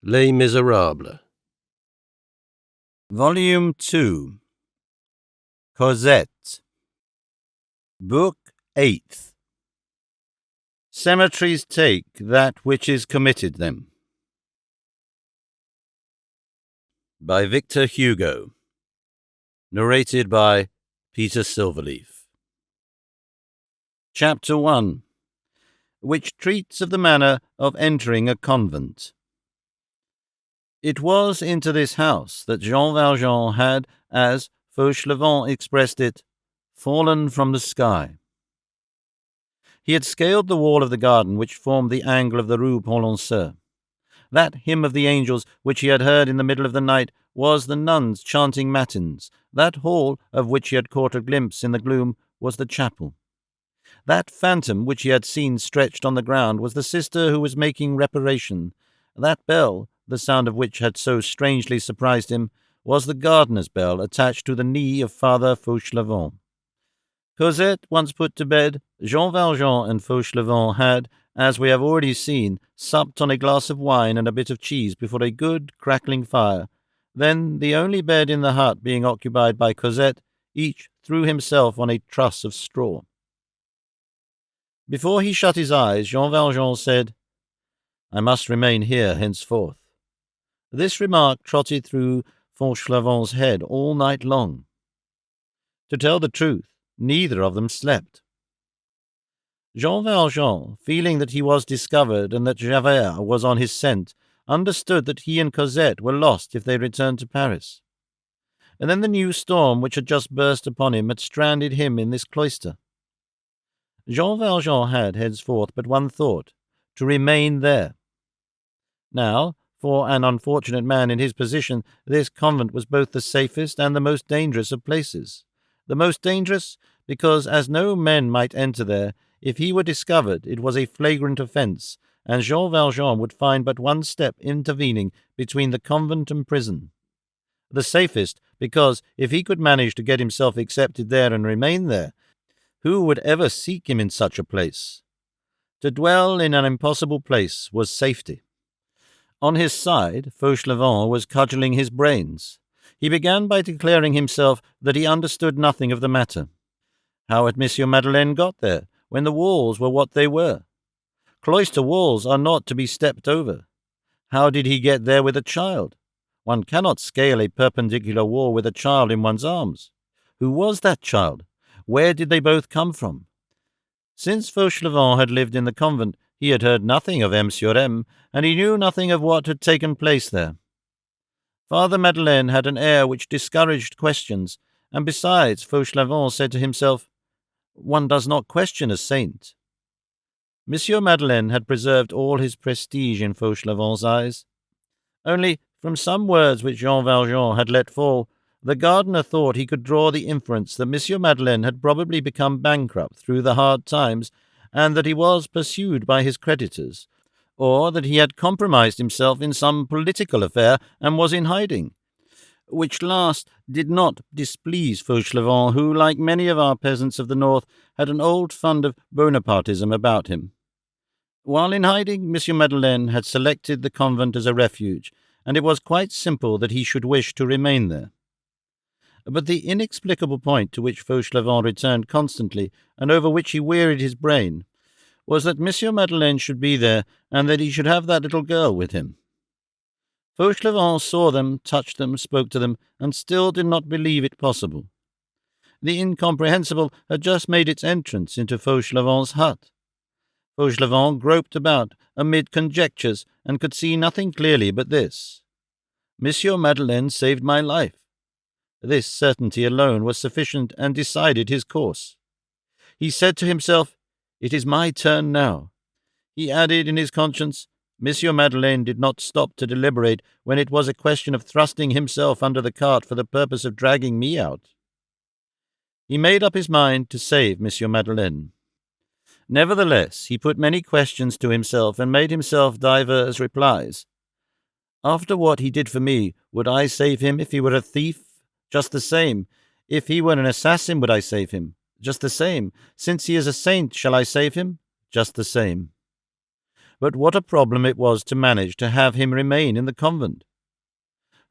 Les Misérables. Volume 2. Cosette. Book 8th. Cemeteries take that which is committed them. By Victor Hugo. Narrated by Peter Silverleaf. Chapter 1, which treats of the manner of entering a convent. It was into this house that Jean Valjean had, as Fauchelevent expressed it, fallen from the sky. He had scaled the wall of the garden which formed the angle of the Rue Polonceau. That hymn of the angels which he had heard in the middle of the night was the nuns chanting matins. That hall of which he had caught a glimpse in the gloom was the chapel. That phantom which he had seen stretched on the ground was the sister who was making reparation. That bell, the sound of which had so strangely surprised him, was the gardener's bell attached to the knee of Father Fauchelevent. Cosette once put to bed, Jean Valjean and Fauchelevent had, as we have already seen, supped on a glass of wine and a bit of cheese before a good crackling fire. Then, the only bed in the hut being occupied by Cosette, each threw himself on a truss of straw. Before he shut his eyes, Jean Valjean said, "I must remain here henceforth." This remark trotted through Fauchelevent's head all night long. To tell the truth, neither of them slept. Jean Valjean, feeling that he was discovered and that Javert was on his scent, understood that he and Cosette were lost if they returned to Paris. And then the new storm which had just burst upon him had stranded him in this cloister. Jean Valjean had henceforth but one thought, to remain there. Now, for an unfortunate man in his position, this convent was both the safest and the most dangerous of places. The most dangerous, because as no men might enter there, if he were discovered, it was a flagrant offence, and Jean Valjean would find but one step intervening between the convent and prison. The safest, because if he could manage to get himself accepted there and remain there, who would ever seek him in such a place? To dwell in an impossible place was safety. On his side, Fauchelevent was cudgelling his brains. He began by declaring himself that he understood nothing of the matter. How had Monsieur Madeleine got there, when the walls were what they were? Cloister walls are not to be stepped over. How did he get there with a child? One cannot scale a perpendicular wall with a child in one's arms. Who was that child? Where did they both come from? Since Fauchelevent had lived in the convent, he had heard nothing of M. sur M., and he knew nothing of what had taken place there. Father Madeleine had an air which discouraged questions, and besides, Fauchelevent said to himself, "One does not question a saint." Monsieur Madeleine had preserved all his prestige in Fauchelevent's eyes. Only, from some words which Jean Valjean had let fall, the gardener thought he could draw the inference that Monsieur Madeleine had probably become bankrupt through the hard times, and that he was pursued by his creditors, or that he had compromised himself in some political affair and was in hiding, which last did not displease Fauchelevent, who, like many of our peasants of the north, had an old fund of Bonapartism about him. While in hiding, Monsieur Madeleine had selected the convent as a refuge, and it was quite simple that he should wish to remain there. But the inexplicable point to which Fauchelevent returned constantly, and over which he wearied his brain, was that Monsieur Madeleine should be there, and that he should have that little girl with him. Fauchelevent saw them, touched them, spoke to them, and still did not believe it possible. The incomprehensible had just made its entrance into Fauchelevent's hut. Fauchelevent groped about amid conjectures, and could see nothing clearly but this: Monsieur Madeleine saved my life. This certainty alone was sufficient and decided his course. He said to himself, "It is my turn now." He added in his conscience, "Monsieur Madeleine did not stop to deliberate when it was a question of thrusting himself under the cart for the purpose of dragging me out." He made up his mind to save Monsieur Madeleine. Nevertheless, he put many questions to himself and made himself divers replies. After what he did for me, would I save him if he were a thief? Just the same. If he were an assassin, would I save him? Just the same. Since he is a saint, shall I save him? Just the same. but what a problem it was to manage to have him remain in the convent.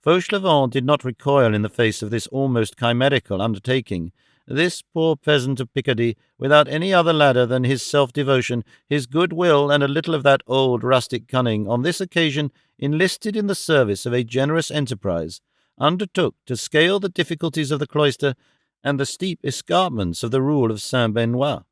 Fauchelevent did not recoil in the face of this almost chimerical undertaking. This poor peasant of Picardy, without any other ladder than his self-devotion, his good-will, and a little of that old rustic cunning, on this occasion enlisted in the service of a generous enterprise, undertook to scale the difficulties of the cloister and the steep escarpments of the rule of Saint-Benoît.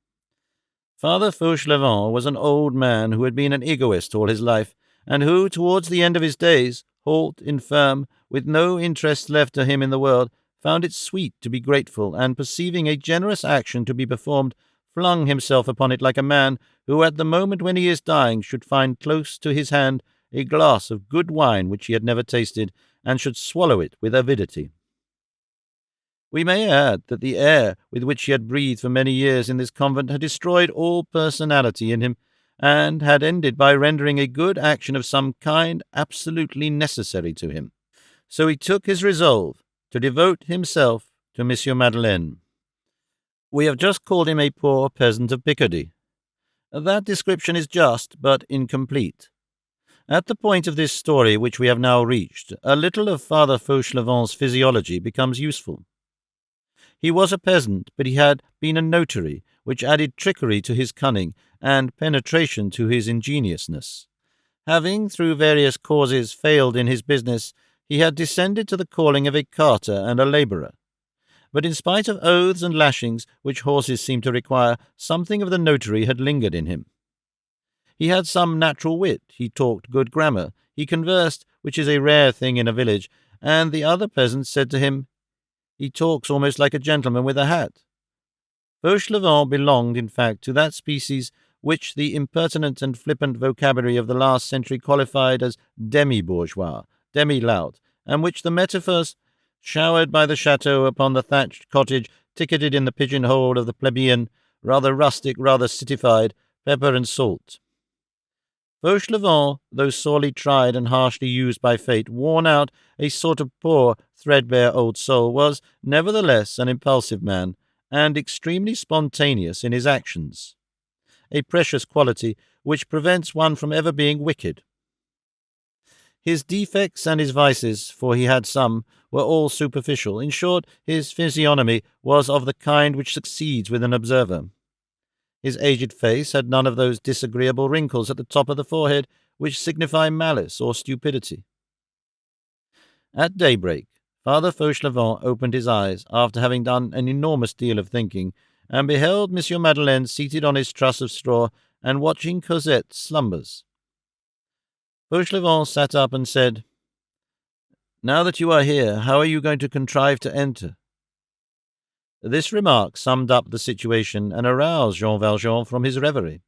Father Fauchelevent was an old man who had been an egoist all his life, and who, towards the end of his days, halt, infirm, with no interest left to him in the world, found it sweet to be grateful, and perceiving a generous action to be performed, flung himself upon it like a man who, at the moment when he is dying, should find close to his hand a glass of good wine which he had never tasted, and should swallow it with avidity. We may add that the air with which he had breathed for many years in this convent had destroyed all personality in him, and had ended by rendering a good action of some kind absolutely necessary to him. So he took his resolve to devote himself to Monsieur Madeleine. We have just called him a poor peasant of Picardy. That description is just, but incomplete. At the point of this story which we have now reached, a little of Father Fauchelevent's physiology becomes useful. He was a peasant, but he had been a notary, which added trickery to his cunning and penetration to his ingeniousness. Having, through various causes, failed in his business, he had descended to the calling of a carter and a labourer. But in spite of oaths and lashings, which horses seem to require, something of the notary had lingered in him. He had some natural wit, he talked good grammar, he conversed, which is a rare thing in a village, and the other peasants said to him, "He talks almost like a gentleman with a hat." Fauchelevent belonged, in fact, to that species which the impertinent and flippant vocabulary of the last century qualified as demi-bourgeois, demi-lout, and which the metaphors showered by the chateau upon the thatched cottage, ticketed in the pigeon-hole of the plebeian, rather rustic, rather citified, pepper and salt. Fauchelevent, though sorely tried and harshly used by fate, worn out, a sort of poor, threadbare old soul, was nevertheless an impulsive man, and extremely spontaneous in his actions, a precious quality which prevents one from ever being wicked. His defects and his vices, for he had some, were all superficial. In short, his physiognomy was of the kind which succeeds with an observer. His aged face had none of those disagreeable wrinkles at the top of the forehead which signify malice or stupidity. At daybreak, Father Fauchelevent opened his eyes, after having done an enormous deal of thinking, and beheld Monsieur Madeleine seated on his truss of straw and watching Cosette's slumbers. Fauchelevent sat up and said, "Now that you are here, how are you going to contrive to enter?" This remark summed up the situation and aroused Jean Valjean from his reverie.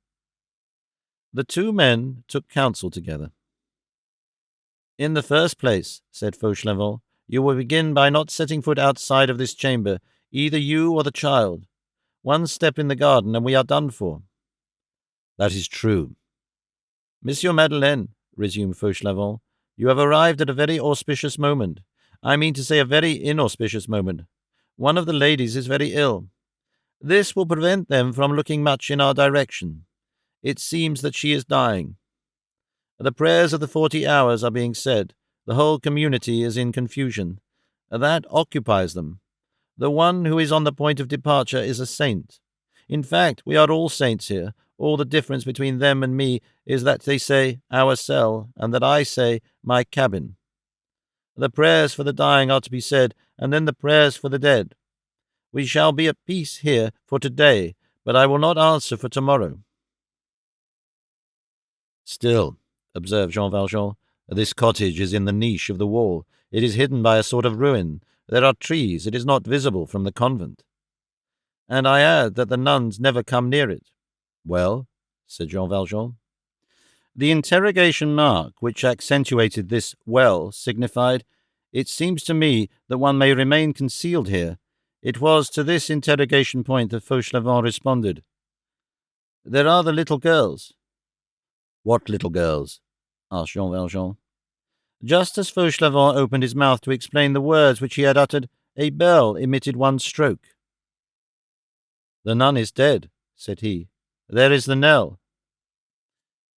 The two men took counsel together. "In the first place," said Fauchelevent, "you will begin by not setting foot outside of this chamber, either you or the child. One step in the garden, and we are done for." "That is true." "Monsieur Madeleine," resumed Fauchelevent, "you have arrived at a very auspicious moment. I mean to say a very inauspicious moment. One of the ladies is very ill. This will prevent them from looking much in our direction. It seems that she is dying. The prayers of the 40 hours are being said. The whole community is in confusion. That occupies them. The one who is on the point of departure is a saint. In fact, we are all saints here. All the difference between them and me is that they say, 'our cell,' and that I say, 'my cabin.' The prayers for the dying are to be said, and then the prayers for the dead. We shall be at peace here for today, but I will not answer for tomorrow." "Still," observed Jean Valjean, "this cottage is in the niche of the wall. It is hidden by a sort of ruin. There are trees. It is not visible from the convent. And I add that the nuns never come near it." "Well?" said Jean Valjean. The interrogation mark which accentuated this "well" signified, "It seems to me that one may remain concealed here." It was to this interrogation point that Fauchelevent responded, "There are the little girls." "What little girls?" asked Jean Valjean. Just as Fauchelevent opened his mouth to explain the words which he had uttered, a bell emitted one stroke. "The nun is dead," said he. "There is the knell."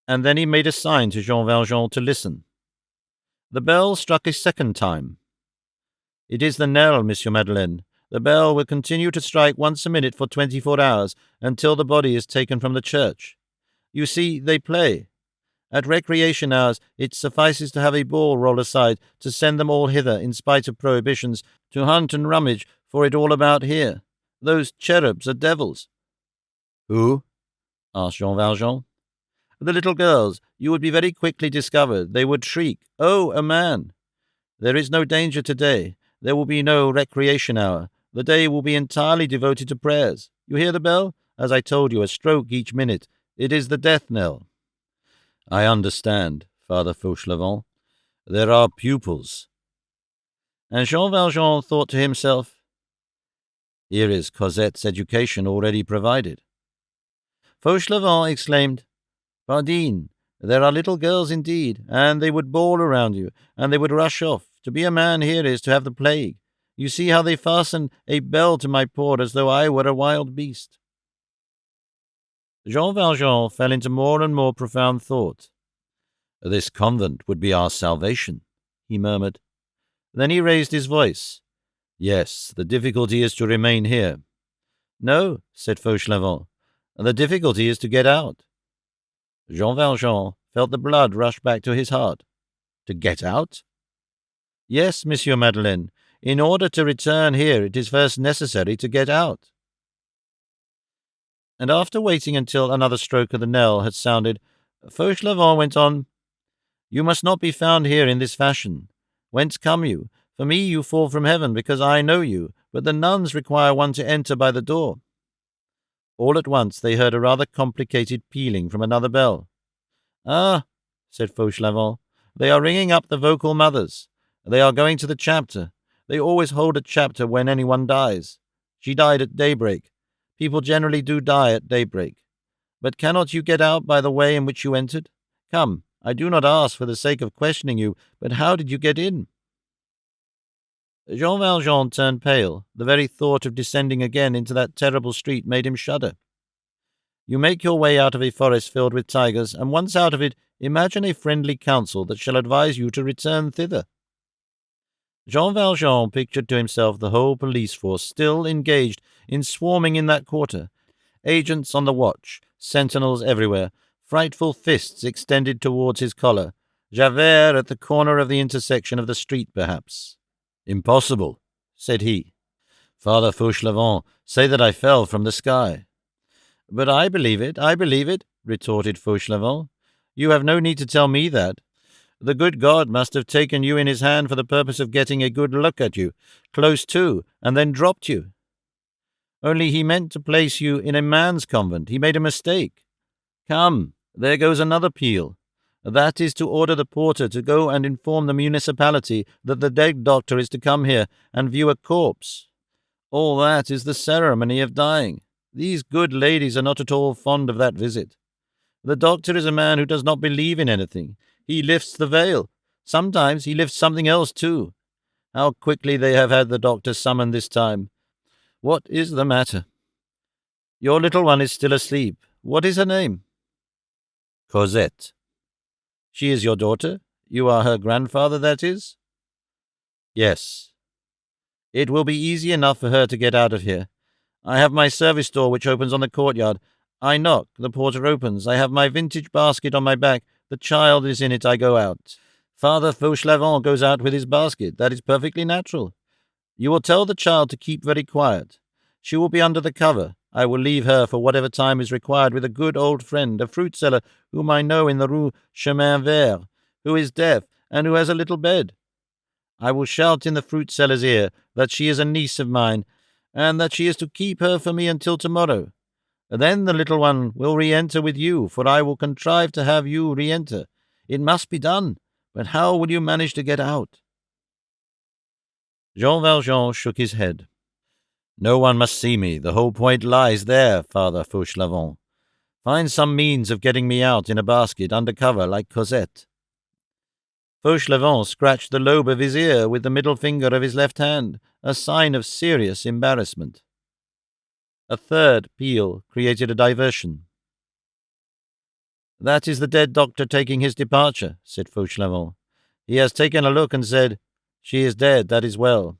and then he made a sign to Jean Valjean to listen. The bell struck a second time. It is the knell, Monsieur Madeleine. The bell will continue to strike once a minute for 24 hours, until the body is taken from the church. You see, they play. At recreation hours, it suffices to have a ball roll aside to send them all hither, in spite of prohibitions, to hunt and rummage for it all about here. Those cherubs are devils. Who? Asked Jean Valjean. The little girls. You would be very quickly discovered. They would shriek, "Oh, a man!" There is no danger today. There will be no recreation hour. The day will be entirely devoted to prayers. You hear the bell? As I told you, a stroke each minute. It is the death knell. I understand, Father Fauchelevent. There are pupils. And Jean Valjean thought to himself, here is Cosette's education already provided. Fauchelevent exclaimed, Pardine, there are little girls indeed, and they would bawl around you, and they would rush off. To be a man here is to have the plague. You see how they fasten a bell to my port as though I were a wild beast. Jean Valjean fell into more and more profound thought. This convent would be our salvation, he murmured. Then he raised his voice. Yes, the difficulty is to remain here. No, said Fauchelevent, the difficulty is to get out. Jean Valjean felt the blood rush back to his heart. To get out? Yes, Monsieur Madeleine. In order to return here, it is first necessary to get out. And after waiting until another stroke of the knell had sounded, Fauchelevent went on, You must not be found here in this fashion. Whence come you? For me you fall from heaven, because I know you, but the nuns require one to enter by the door. All at once they heard a rather complicated pealing from another bell. Ah, said Fauchelevent, they are ringing up the vocal mothers. They are going to the chapter. They always hold a chapter when anyone dies. She died at daybreak. People generally do die at daybreak. But cannot you get out by the way in which you entered? Come, I do not ask for the sake of questioning you, but how did you get in? Jean Valjean turned pale. The very thought of descending again into that terrible street made him shudder. You make your way out of a forest filled with tigers, and once out of it, imagine a friendly council that shall advise you to return thither. Jean Valjean pictured to himself the whole police force still engaged in swarming in that quarter, agents on the watch, sentinels everywhere, frightful fists extended towards his collar, Javert at the corner of the intersection of the street, perhaps. Impossible, said he. Father Fauchelevent, say that I fell from the sky. But I believe it, retorted Fauchelevent. You have no need to tell me that. The good God must have taken you in his hand for the purpose of getting a good look at you, close to, and then dropped you. Only he meant to place you in a man's convent. He made a mistake. Come, there goes another peal. That is to order the porter to go and inform the municipality that the dead doctor is to come here and view a corpse. All that is the ceremony of dying. These good ladies are not at all fond of that visit. The doctor is a man who does not believe in anything. He lifts the veil. Sometimes he lifts something else too. How quickly they have had the doctor summoned this time. What is the matter? Your little one is still asleep. What is her name? Cosette. She is your daughter? You are her grandfather, that is? Yes. It will be easy enough for her to get out of here. I have my service door which opens on the courtyard. I knock, the porter opens. I have my vintage basket on my back. The child is in it. I go out. Father Fauchelevent goes out with his basket. That is perfectly natural. You will tell the child to keep very quiet. She will be under the cover. I will leave her for whatever time is required with a good old friend, a fruit seller whom I know in the Rue Chemin Vert, who is deaf and who has a little bed. I will shout in the fruit seller's ear that she is a niece of mine, and that she is to keep her for me until tomorrow. Then the little one will re-enter with you, for I will contrive to have you re-enter. It must be done, but how will you manage to get out? Jean Valjean shook his head. No one must see me. The whole point lies there, Father Fauchelevent. Find some means of getting me out in a basket under cover like Cosette. Fauchelevent scratched the lobe of his ear with the middle finger of his left hand, a sign of serious embarrassment. A third peal created a diversion. That is the dead doctor taking his departure, said Fauchelevent. He has taken a look and said, She is dead, that is well.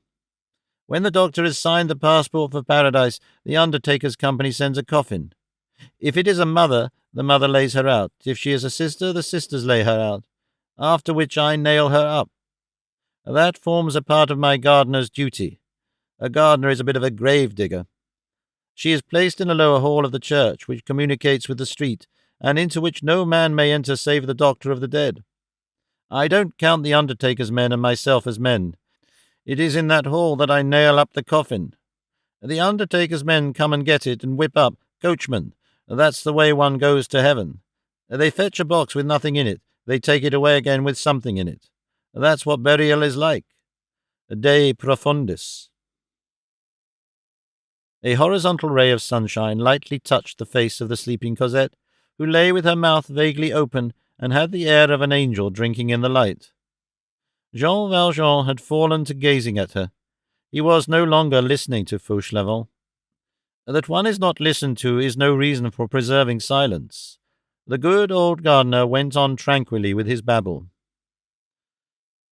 When the doctor has signed the passport for paradise, the undertaker's company sends a coffin. If it is a mother, the mother lays her out. If she is a sister, the sisters lay her out. After which I nail her up. That forms a part of my gardener's duty. A gardener is a bit of a grave digger. She is placed in a lower hall of the church, which communicates with the street, and into which no man may enter save the doctor of the dead. I don't count the undertaker's men and myself as men. It is in that hall that I nail up the coffin. The undertaker's men come and get it and whip up, Coachman, that's the way one goes to heaven. They fetch a box with nothing in it. They take it away again with something in it. That's what burial is like. De profundis. A horizontal ray of sunshine lightly touched the face of the sleeping Cosette, who lay with her mouth vaguely open and had the air of an angel drinking in the light. Jean Valjean had fallen to gazing at her. He was no longer listening to Fauchelevent. That one is not listened to is no reason for preserving silence. The good old gardener went on tranquilly with his babble.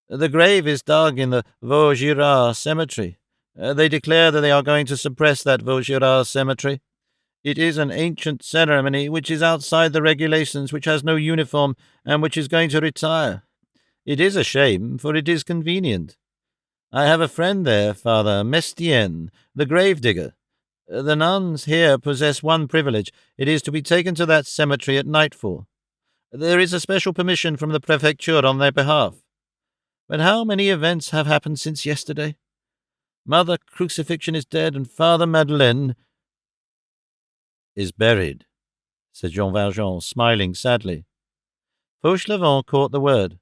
The grave is dug in the Vaugirard cemetery. They declare that they are going to suppress that Vaugirard cemetery. It is an ancient ceremony which is outside the regulations, which has no uniform, and which is going to retire. It is a shame, for it is convenient. I have a friend there, Father Mestienne, the grave-digger. The nuns here possess one privilege. It is to be taken to that cemetery at nightfall. There is a special permission from the prefecture on their behalf. But how many events have happened since yesterday? Mother Crucifixion is dead, and Father Madeleine is buried, said Jean Valjean, smiling sadly. Fauchelevent caught the word.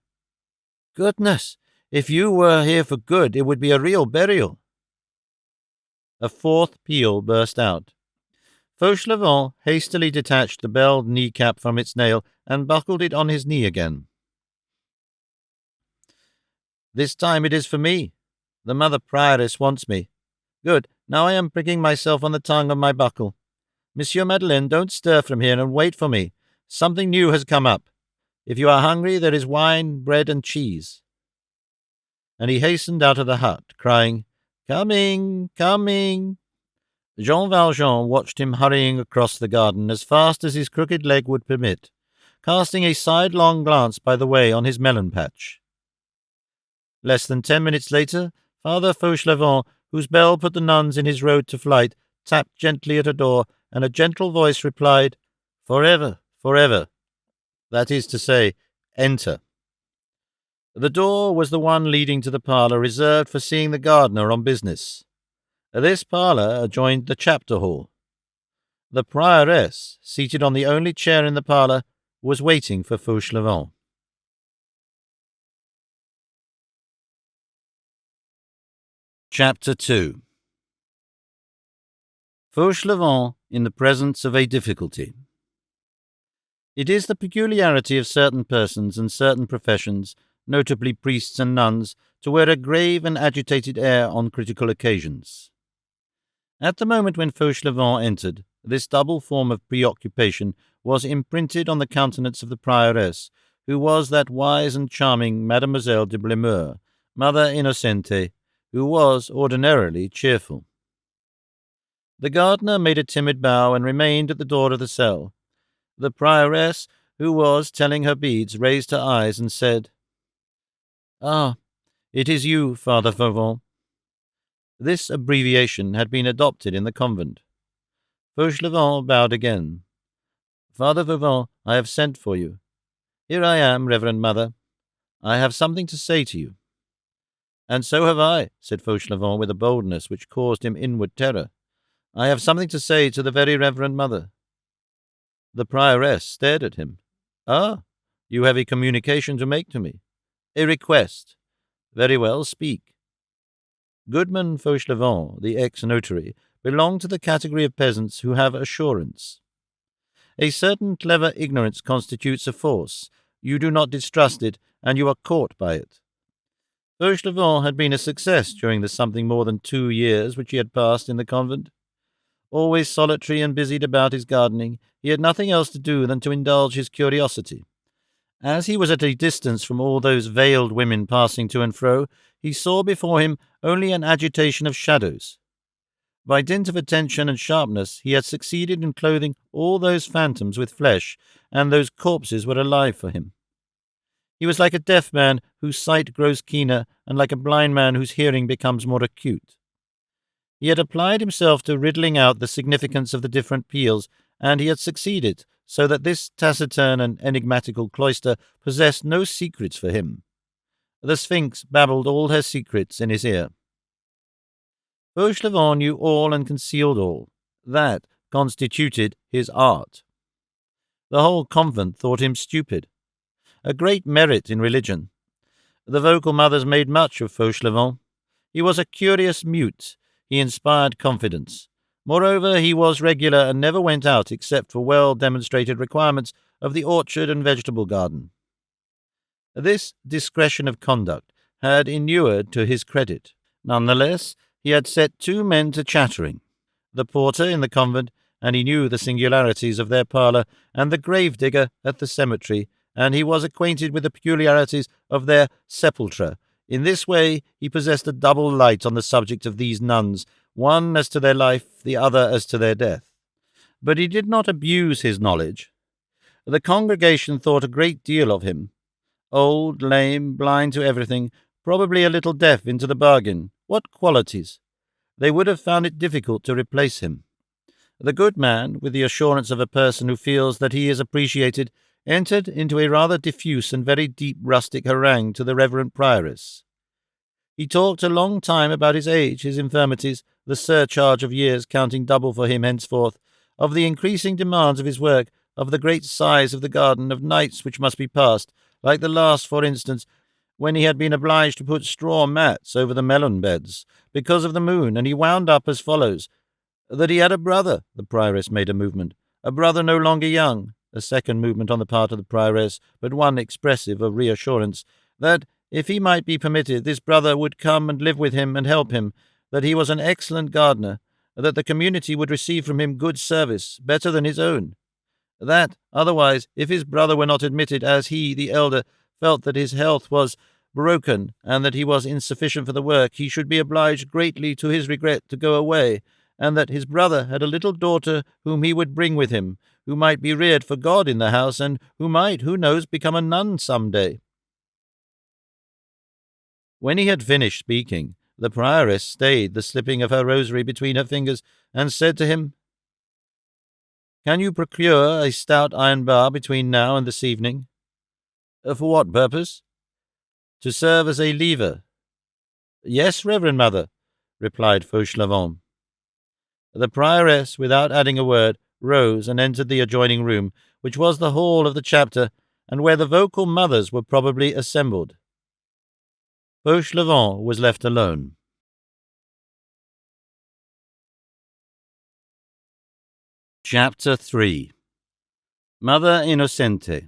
Goodness! If you were here for good, it would be a real burial. A fourth peal burst out. Fauchelevent hastily detached the belled kneecap from its nail and buckled it on his knee again. This time it is for me. The mother prioress wants me. Good. Now I am pricking myself on the tongue of my buckle. Monsieur Madeleine, don't stir from here and wait for me. Something new has come up. If you are hungry, there is wine, bread, and cheese. And he hastened out of the hut, crying, Coming, coming. Jean Valjean watched him hurrying across the garden as fast as his crooked leg would permit, casting a sidelong glance by the way on his melon patch. Less than 10 minutes later, Father Fauchelevent, whose bell put the nuns in his road to flight, tapped gently at a door, and a gentle voice replied, Forever, forever. That is to say, enter. The door was the one leading to the parlour reserved for seeing the gardener on business. This parlour adjoined the chapter hall. The prioress, seated on the only chair in the parlour, was waiting for Fauchelevent. Chapter 2. Fauchelevent in the presence of a difficulty. It is the peculiarity of certain persons and certain professions, notably priests and nuns, to wear a grave and agitated air on critical occasions. At the moment when Fauchelevent entered, this double form of preoccupation was imprinted on the countenance of the prioress, who was that wise and charming Mademoiselle de Blemeur, Mother Innocente, who was ordinarily cheerful. The gardener made a timid bow and remained at the door of the cell. The prioress, who was telling her beads, raised her eyes and said, Ah, it is you, Father Fauvent. This abbreviation had been adopted in the convent. Fauchelevent bowed again. Father Fauvent, I have sent for you. Here I am, Reverend Mother. I have something to say to you. And so have I, said Fauchelevent with a boldness which caused him inward terror. I have something to say to the very Reverend Mother. The prioress stared at him. Ah, you have a communication to make to me. A request. Very well, speak. Goodman Fauchelevent, the ex-notary, belonged to the category of peasants who have assurance. A certain clever ignorance constitutes a force. You do not distrust it, and you are caught by it. Fauchelevent had been a success during the something more than 2 years which he had passed in the convent. Always solitary and busied about his gardening, he had nothing else to do than to indulge his curiosity. As he was at a distance from all those veiled women passing to and fro, he saw before him only an agitation of shadows. By dint of attention and sharpness, he had succeeded in clothing all those phantoms with flesh, and those corpses were alive for him. He was like a deaf man whose sight grows keener, and like a blind man whose hearing becomes more acute. He had applied himself to riddling out the significance of the different peals, and he had succeeded, so that this taciturn and enigmatical cloister possessed no secrets for him. The Sphinx babbled all her secrets in his ear. Fauchelevent knew all and concealed all. That constituted his art. The whole convent thought him stupid. A great merit in religion. The vocal mothers made much of Fauchelevent. He was a curious mute. He inspired confidence. Moreover, he was regular and never went out except for well-demonstrated requirements of the orchard and vegetable garden. This discretion of conduct had inured to his credit. Nonetheless, he had set 2 men to chattering, the porter in the convent, and he knew the singularities of their parlour, and the gravedigger at the cemetery, and he was acquainted with the peculiarities of their sepulchre. In this way he possessed a double light on the subject of these nuns, one as to their life, the other as to their death. But he did not abuse his knowledge. The congregation thought a great deal of him. Old, lame, blind to everything, probably a little deaf into the bargain. What qualities! They would have found it difficult to replace him. The good man, with the assurance of a person who feels that he is appreciated, entered into a rather diffuse and very deep rustic harangue to the reverend prioress. He talked a long time about his age, his infirmities, the surcharge of years counting double for him henceforth, of the increasing demands of his work, of the great size of the garden, of nights which must be passed, like the last, for instance, when he had been obliged to put straw mats over the melon beds, because of the moon, and he wound up as follows: that he had a brother. The prioress made a movement. A brother no longer young. A second movement on the part of the prioress, but one expressive of reassurance, that, if he might be permitted, this brother would come and live with him and help him, that he was an excellent gardener, that the community would receive from him good service, better than his own. That, otherwise, if his brother were not admitted, as he, the elder, felt that his health was broken, and that he was insufficient for the work, he should be obliged greatly to his regret to go away, and that his brother had a little daughter whom he would bring with him, who might be reared for God in the house, and who might, who knows, become a nun some day. When he had finished speaking, the prioress stayed the slipping of her rosary between her fingers, and said to him, "Can you procure a stout iron bar between now and this evening?" "For what purpose?" "To serve as a lever." "Yes, Reverend Mother," replied Fauchelevent. The prioress, without adding a word, rose and entered the adjoining room, which was the hall of the chapter, and where the vocal mothers were probably assembled. Fauchelevent was left alone. Chapter 3. Mother Innocente.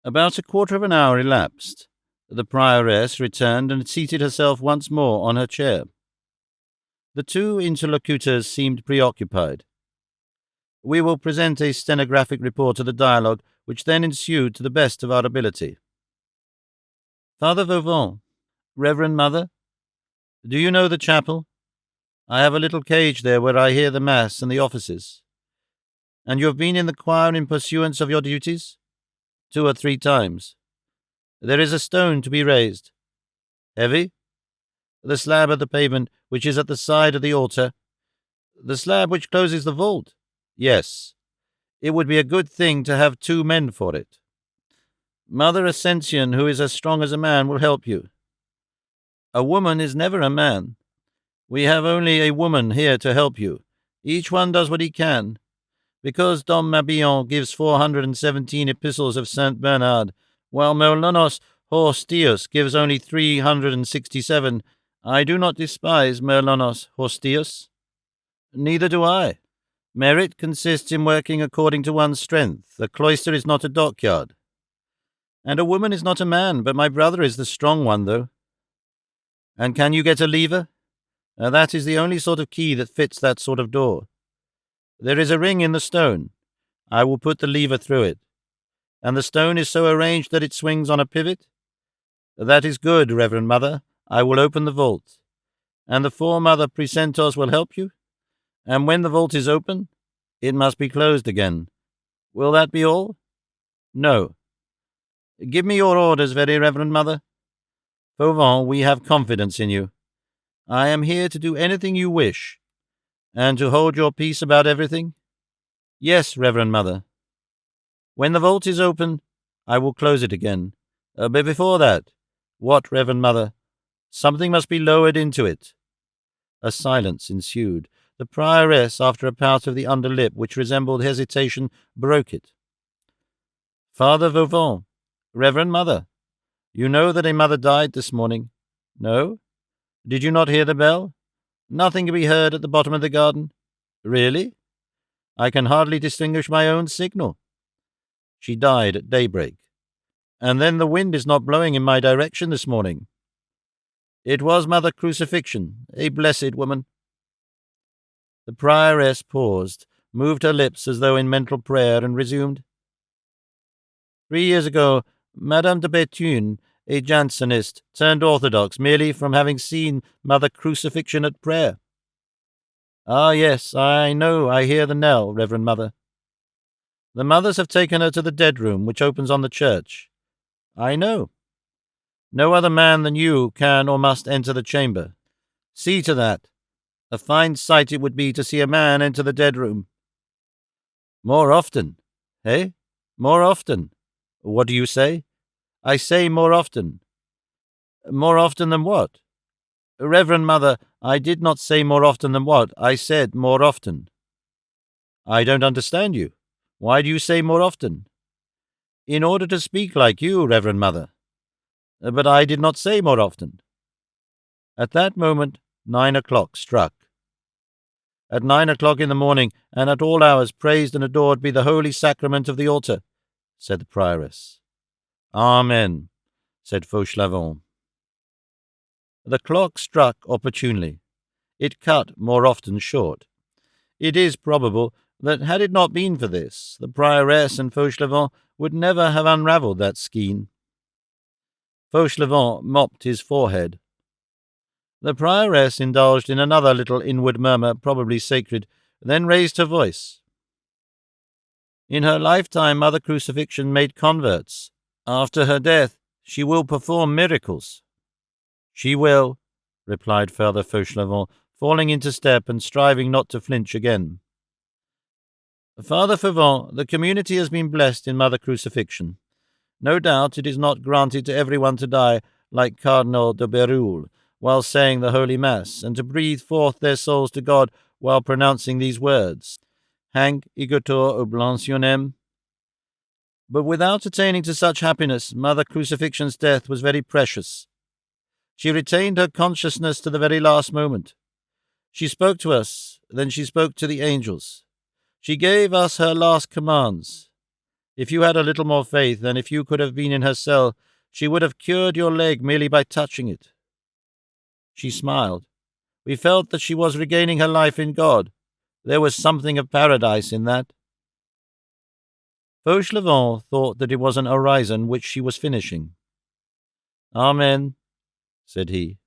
About a quarter of an hour elapsed. The prioress returned and seated herself once more on her chair. The 2 interlocutors seemed preoccupied. We will present a stenographic report of the dialogue which then ensued to the best of our ability. Father Vauvant, Reverend Mother, do you know the chapel? I have a little cage there where I hear the Mass and the offices. And you have been in the choir in pursuance of your duties? 2 or 3 times. There is a stone to be raised. Heavy? The slab of the pavement which is at the side of the altar. The slab which closes the vault? Yes. It would be a good thing to have 2 men for it. Mother Ascension, who is as strong as a man, will help you. A woman is never a man. We have only a woman here to help you. Each one does what he can. Because Dom Mabillon gives 417 epistles of Saint Bernard, while Merlonos Horstius gives only 367, I do not despise Merlonos Horstius. Neither do I. Merit consists in working according to one's strength. The cloister is not a dockyard. And a woman is not a man, but my brother is the strong one, though. And can you get a lever? That is the only sort of key that fits that sort of door. There is a ring in the stone. I will put the lever through it. And the stone is so arranged that it swings on a pivot? That is good, Reverend Mother. I will open the vault. And the four mother precentors will help you? And when the vault is open, it must be closed again. Will that be all? No. Give me your orders, very Reverend Mother. Fauvent, we have confidence in you. I am here to do anything you wish. And to hold your peace about everything? Yes, Reverend Mother. When the vault is open, I will close it again. But before that, what, Reverend Mother? Something must be lowered into it. A silence ensued. The prioress, after a pout of the under lip which resembled hesitation, broke it. Father Fauvent, Reverend Mother, you know that a mother died this morning. No? Did you not hear the bell? Nothing can be heard at the bottom of the garden. Really? I can hardly distinguish my own signal. She died at daybreak. And then the wind is not blowing in my direction this morning. It was Mother Crucifixion, a blessed woman. The prioress paused, moved her lips as though in mental prayer, and resumed. 3 years ago, Madame de Béthune, a Jansenist, turned Orthodox merely from having seen Mother Crucifixion at prayer. Ah, yes, I know, I hear the knell, Reverend Mother. The mothers have taken her to the dead room, which opens on the church. I know. No other man than you can or must enter the chamber. See to that. A fine sight it would be to see a man enter the dead room. More often, eh? More often. What do you say? I say more often. More often than what? Reverend Mother, I did not say more often than what. I said more often. I don't understand you. Why do you say more often? In order to speak like you, Reverend Mother. But I did not say more often. At that moment, 9 o'clock struck. At 9 o'clock in the morning, and at all hours, praised and adored be the holy sacrament of the altar, said the prioress. Amen, said Fauchelevent. The clock struck opportunely. It cut more often short. It is probable that had it not been for this, the prioress and Fauchelevent would never have unravelled that skein. Fauchelevent mopped his forehead. The prioress indulged in another little inward murmur, probably sacred, then raised her voice. In her lifetime, Mother Crucifixion made converts. After her death, she will perform miracles. She will, replied Father Fauchelevent, falling into step and striving not to flinch again. Father Fauvent, the community has been blessed in Mother Crucifixion. No doubt it is not granted to everyone to die like Cardinal de Bérulle while saying the Holy Mass, and to breathe forth their souls to God while pronouncing these words, Hanc igitur oblationem. But without attaining to such happiness, Mother Crucifixion's death was very precious. She retained her consciousness to the very last moment. She spoke to us, then she spoke to the angels. She gave us her last commands. If you had a little more faith, and if you could have been in her cell, she would have cured your leg merely by touching it. She smiled. We felt that she was regaining her life in God. There was something of paradise in that. Fauchelevent thought that it was an orison which she was finishing. Amen, said he.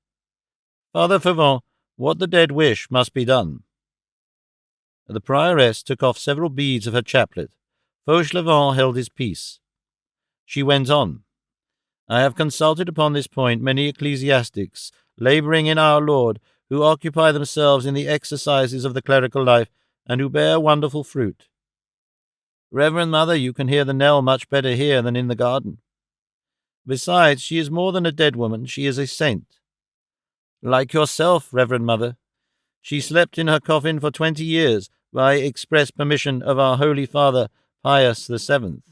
Father Fauvent, what the dead wish must be done. The prioress took off several beads of her chaplet. Fauchelevent held his peace. She went on. I have consulted upon this point many ecclesiastics, labouring in our Lord, who occupy themselves in the exercises of the clerical life, and who bear wonderful fruit. Reverend Mother, you can hear the knell much better here than in the garden. Besides, she is more than a dead woman, she is a saint. Like yourself, Reverend Mother. She slept in her coffin for 20 years, by express permission of our Holy Father, Pius VII.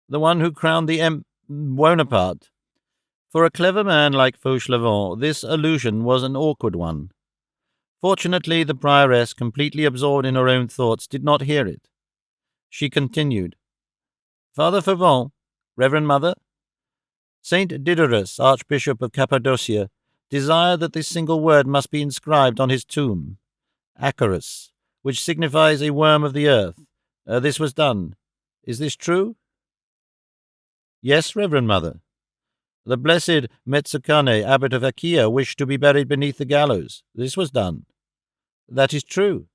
The one who crowned the Bonaparte. For a clever man like Fauchelevent, this allusion was an awkward one. Fortunately, the prioress, completely absorbed in her own thoughts, did not hear it. She continued, Father Fauvent, Reverend Mother, Saint Diderus, Archbishop of Cappadocia, desired that this single word must be inscribed on his tomb, Acarus, which signifies a worm of the earth. This was done. Is this true? Yes, Reverend Mother. The blessed Metsukane, abbot of Akia, wished to be buried beneath the gallows. This was done. That is true.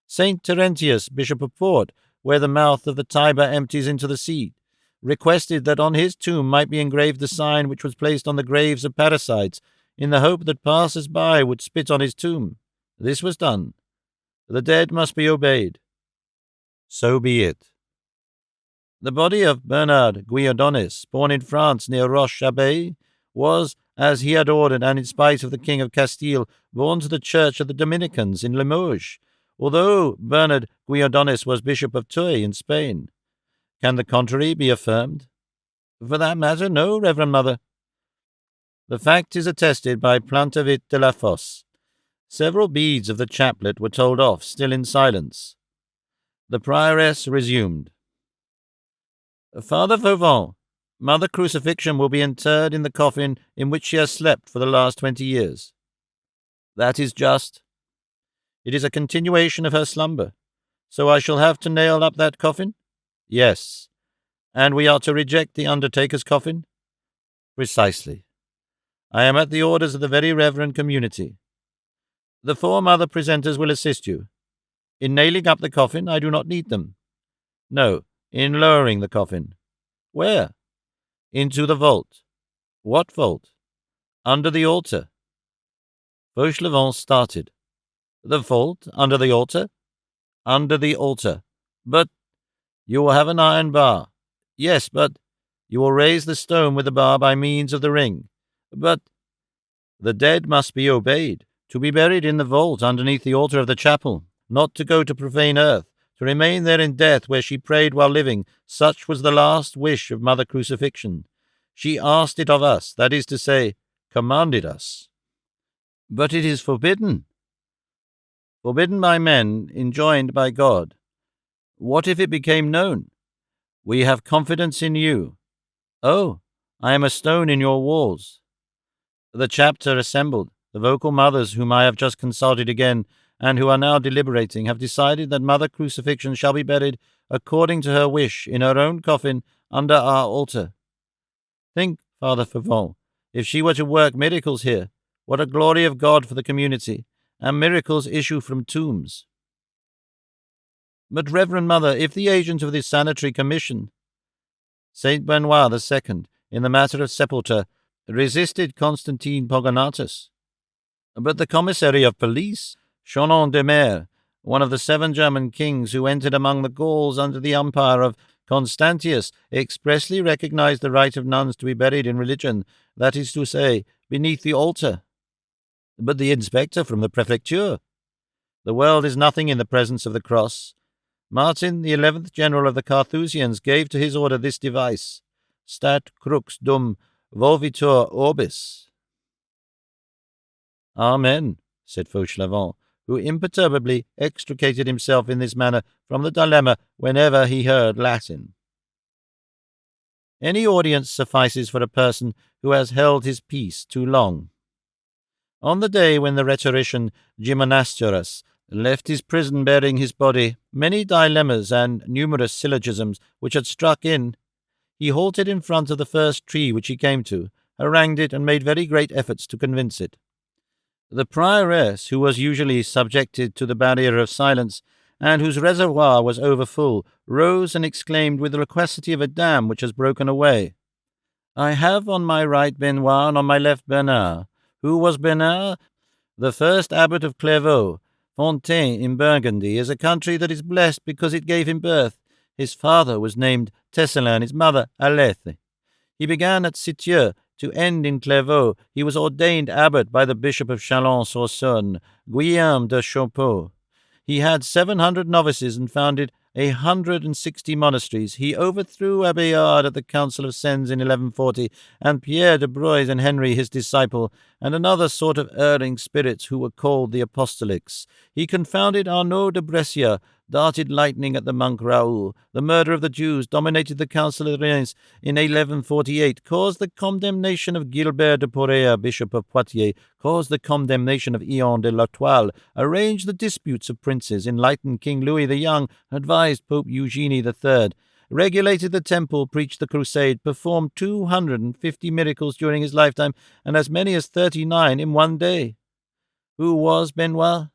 Saint Terentius, Bishop of Port, where the mouth of the Tiber empties into the sea, requested that on his tomb might be engraved the sign which was placed on the graves of parricides, in the hope that passers-by would spit on his tomb. This was done. The dead must be obeyed. So be it. The body of Bernard Guillaudonis, born in France near Roche-Abeille, was, as he had ordered, and in spite of the King of Castile, borne to the church of the Dominicans in Limoges, although Bernard Guillaudonis was Bishop of Tuy in Spain. Can the contrary be affirmed? For that matter, no, Reverend Mother. The fact is attested by Plantavit de la Fosse. Several beads of the chaplet were told off, still in silence. The prioress resumed. Father Fauvent, Mother Crucifixion will be interred in the coffin in which she has slept for the last 20 years. That is just. It is a continuation of her slumber. So I shall have to nail up that coffin? Yes. And we are to reject the undertaker's coffin? Precisely. I am at the orders of the very reverend community. The 4 mother presenters will assist you. In nailing up the coffin, I do not need them. No, in lowering the coffin. Where? Into the vault. What vault? Under the altar. Fauchelevent started. The vault? Under the altar? Under the altar. But you will have an iron bar. Yes, but you will raise the stone with the bar by means of the ring. But the dead must be obeyed, to be buried in the vault underneath the altar of the chapel, not to go to profane earth, to remain there in death where she prayed while living. Such was the last wish of Mother Crucifixion. She asked it of us, that is to say, commanded us. But it is forbidden. Forbidden by men, enjoined by God. What if it became known? We have confidence in you. Oh, I am a stone in your walls. The chapter assembled, the vocal mothers whom I have just consulted again, and who are now deliberating, have decided that Mother Crucifixion shall be buried according to her wish in her own coffin under our altar. Think, Father Fauvent, if she were to work miracles here, what a glory of God for the community, and miracles issue from tombs. But, Reverend Mother, if the agent of this sanitary commission, Saint Benoit II, in the matter of sepulture, resisted Constantine Pogonatus, but the commissary of police, Chanon de Mer, one of the 7 German kings who entered among the Gauls under the empire of Constantius, expressly recognized the right of nuns to be buried in religion, that is to say, beneath the altar. But the inspector from the prefecture? The world is nothing in the presence of the cross. Martin, the 11th general of the Carthusians, gave to his order this device, Stat crux dum volvitur orbis. Amen, said Fauchelevent, who imperturbably extricated himself in this manner from the dilemma whenever he heard Latin. Any audience suffices for a person who has held his peace too long. On the day when the rhetorician Gimonasturus left his prison bearing his body, many dilemmas and numerous syllogisms which had struck in, he halted in front of the first tree which he came to, harangued it, and made very great efforts to convince it. The prioress, who was usually subjected to the barrier of silence, and whose reservoir was overfull, rose and exclaimed with the loquacity of a dam which has broken away, I have on my right Benoit, and on my left Bernard. Who was Bernard? The first abbot of Clairvaux. Fontaine in Burgundy is a country that is blessed because it gave him birth. His father was named Tesselin, his mother Alethe. He began at Citeaux to end in Clairvaux. He was ordained abbot by the Bishop of Chalon-sur-Saône, Guillaume de Champeaux. He had 700 novices and founded 160 monasteries. He overthrew Abélard at the Council of Sens in 1140, and Pierre de Broys and Henry, his disciple, and another sort of erring spirits who were called the Apostolics. He confounded Arnaud de Brescia, darted lightning at the monk Raoul. The murder of the Jews dominated the Council of Reims in 1148, caused the condemnation of Gilbert de Porrea, Bishop of Poitiers, caused the condemnation of Ion de la Toile, arranged the disputes of princes, enlightened King Louis the Young, advised Pope Eugene III, regulated the temple, preached the crusade, performed 250 miracles during his lifetime, and as many as 39 in one day. Who was Benoit?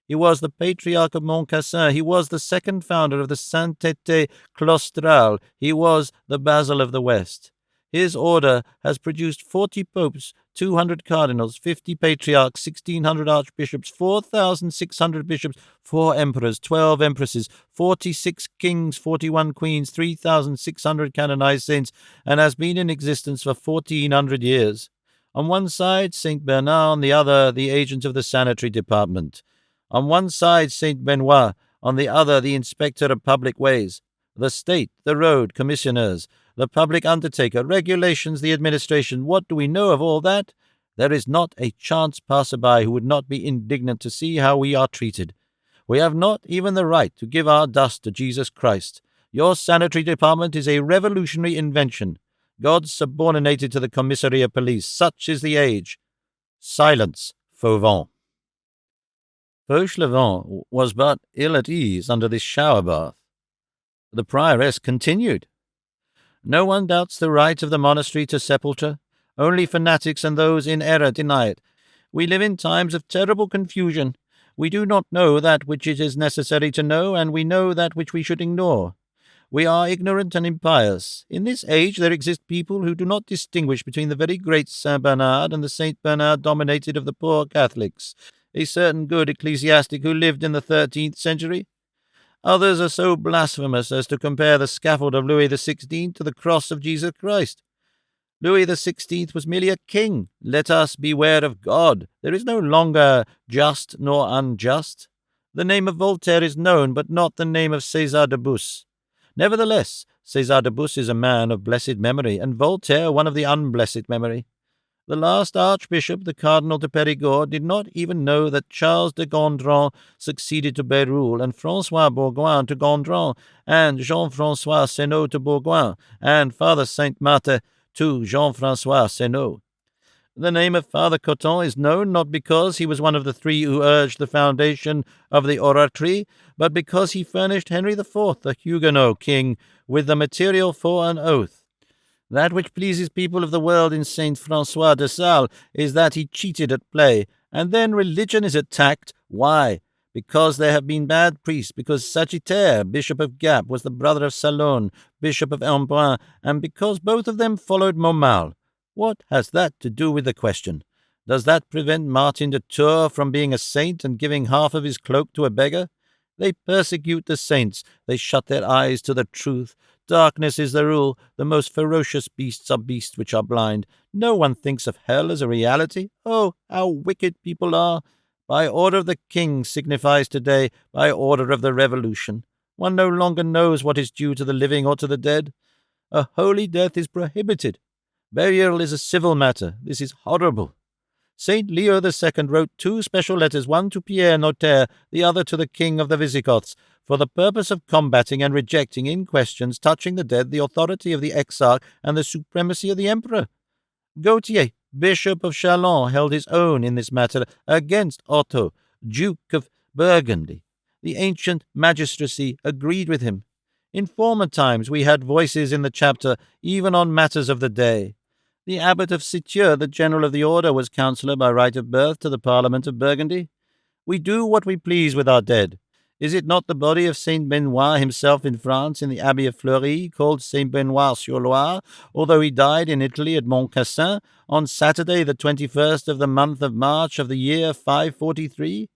He was the Patriarch of Montcassin. He was the second founder of the Sainteté Claustrale. He was the Basil of the West. His order has produced 40 popes, 200 cardinals, 50 patriarchs, 1,600 archbishops, 4,600 bishops, 4 emperors, 12 empresses, 46 kings, 41 queens, 3,600 canonized saints, and has been in existence for 1,400 years. On one side, Saint Bernard, on the other, the agent of the sanitary department. On one side, Saint Benoit, on the other, the inspector of public ways. The state, the road, commissioners, the public undertaker, regulations, the administration. What do we know of all that? There is not a chance passer-by who would not be indignant to see how we are treated. We have not even the right to give our dust to Jesus Christ. Your sanitary department is a revolutionary invention. God subordinated to the commissary of police. Such is the age. Silence, Fauvent. Fauchelevent was but ill at ease under this shower bath. The prioress continued. No one doubts the right of the monastery to sepulture. Only fanatics and those in error deny it. We live in times of terrible confusion. We do not know that which it is necessary to know, and we know that which we should ignore. We are ignorant and impious. In this age there exist people who do not distinguish between the very great Saint Bernard and the Saint Bernard dominated of the poor Catholics, a certain good ecclesiastic who lived in the 13th century. Others are so blasphemous as to compare the scaffold of Louis XVI to the cross of Jesus Christ. Louis XVI was merely a king. Let us beware of God. There is no longer just nor unjust. The name of Voltaire is known, but not the name of César de Bus. Nevertheless, César de Bus is a man of blessed memory, and Voltaire one of the unblessed memory. The last archbishop, the Cardinal de Périgord, did not even know that Charles de Gondran succeeded to Bérulle, and François Bourgoin to Gondran, and Jean-François Senault to Bourgoin, and Father Saint-Martin to Jean-François Senault. The name of Father Coton is known not because he was one of the 3 who urged the foundation of the Oratory, but because he furnished Henry IV, the Huguenot king, with the material for an oath. That which pleases people of the world in Saint François de Sales is that he cheated at play, and then religion is attacked. Why? Because there have been bad priests, because Sagittaire, Bishop of Gap, was the brother of Salon, Bishop of Embrun, and because both of them followed Montmal. What has that to do with the question? Does that prevent Martin de Tours from being a saint and giving half of his cloak to a beggar? They persecute the saints. They shut their eyes to the truth. Darkness is the rule. The most ferocious beasts are beasts which are blind. No one thinks of hell as a reality. Oh, how wicked people are! By order of the king signifies today, by order of the revolution. One no longer knows what is due to the living or to the dead. A holy death is prohibited. Burial is a civil matter. This is horrible. Saint Leo II wrote 2 special letters, one to Pierre Notaire, the other to the king of the Visigoths, for the purpose of combating and rejecting in questions touching the dead the authority of the exarch and the supremacy of the emperor. Gautier, Bishop of Chalon, held his own in this matter against Otto, Duke of Burgundy. The ancient magistracy agreed with him. In former times we had voices in the chapter, even on matters of the day. The abbot of Citeaux, the general of the order, was councillor by right of birth to the Parliament of Burgundy. We do what we please with our dead. Is it not the body of Saint Benoit himself in France, in the Abbey of Fleury, called Saint Benoit-sur-Loire, although he died in Italy at Montcassin on Saturday the 21st of the month of March of the year 543?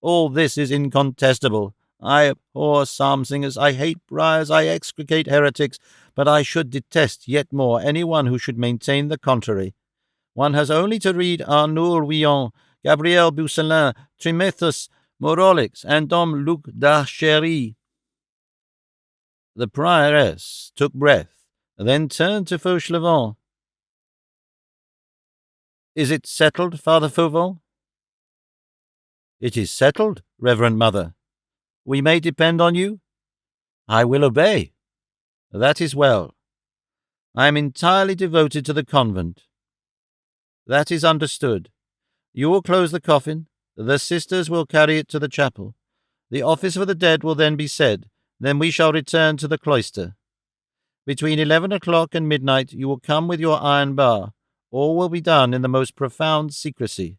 All this is incontestable. I abhor psalm singers, I hate briars, I execrate heretics, but I should detest yet more anyone who should maintain the contrary. One has only to read Arnoul Willon, Gabriel Bousselin, Trimethus, Morolix, and Dom Luc d'Archery. The prioress took breath, then turned to Fauchelevent. Is it settled, Father Fauvent? It is settled, Reverend Mother. We may depend on you? I will obey. That is well. I am entirely devoted to the convent. That is understood. You will close the coffin. The sisters will carry it to the chapel. The office for the dead will then be said. Then we shall return to the cloister. Between 11 o'clock and midnight you will come with your iron bar. All will be done in the most profound secrecy.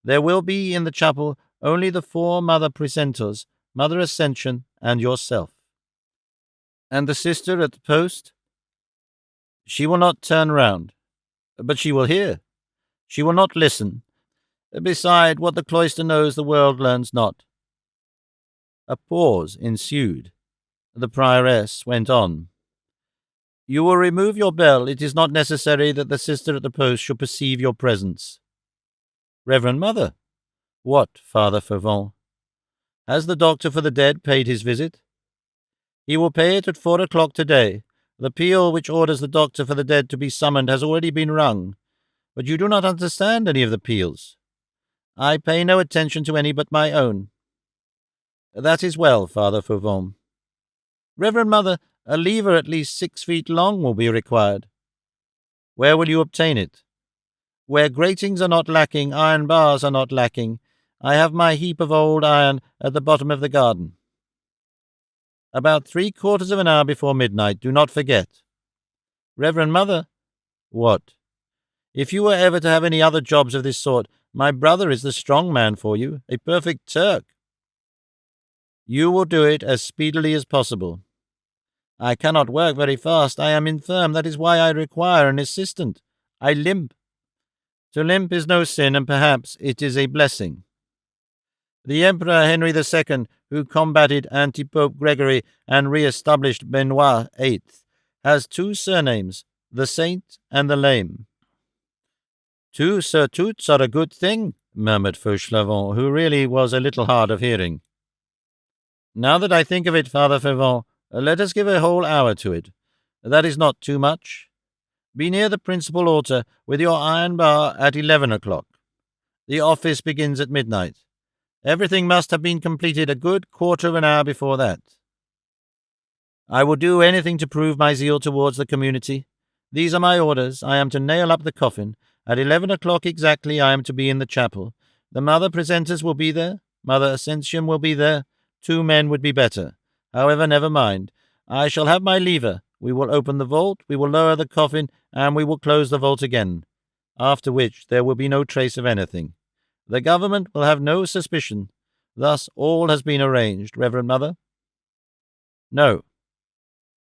There will be in the chapel only the 4 Mother Precentors, Mother Ascension, and yourself. And the sister at the post? She will not turn round, but she will hear. She will not listen. Beside, what the cloister knows the world learns not. A pause ensued. The prioress went on. You will remove your bell. It is not necessary that the sister at the post should perceive your presence. Reverend Mother. What, Father Fauvent? Has the doctor for the dead paid his visit? He will pay it at 4 o'clock today. The peal which orders the doctor for the dead to be summoned has already been rung, but you do not understand any of the peals. I pay no attention to any but my own. That is well, Father Fauvent. Reverend Mother, a lever at least 6 feet long will be required. Where will you obtain it? Where gratings are not lacking, iron bars are not lacking. I have my heap of old iron at the bottom of the garden. About 3/4 of an hour before midnight, do not forget. Reverend Mother. What? If you were ever to have any other jobs of this sort, my brother is the strong man for you, a perfect Turk. You will do it as speedily as possible. I cannot work very fast. I am infirm. That is why I require an assistant. I limp. To limp is no sin, and perhaps it is a blessing. The Emperor Henry II, who combated anti-Pope Gregory and re-established Benoit VIII, has 2 surnames, the Saint and the Lame. 2 surtouts are a good thing, murmured Fauchelevent, who really was a little hard of hearing. Now that I think of it, Father Fauvent, let us give a whole hour to it. That is not too much. Be near the principal altar with your iron bar at 11 o'clock. The office begins at midnight. Everything must have been completed a good 1/4 of an hour before that. I will do anything to prove my zeal towards the community. These are my orders. I am to nail up the coffin. At 11 o'clock exactly I am to be in the chapel. The Mother Presenters will be there. Mother Ascension will be there. 2 men would be better. However, never mind. I shall have my lever. We will open the vault, we will lower the coffin, and we will close the vault again, after which there will be no trace of anything. The government will have no suspicion. Thus all has been arranged, Reverend Mother. No.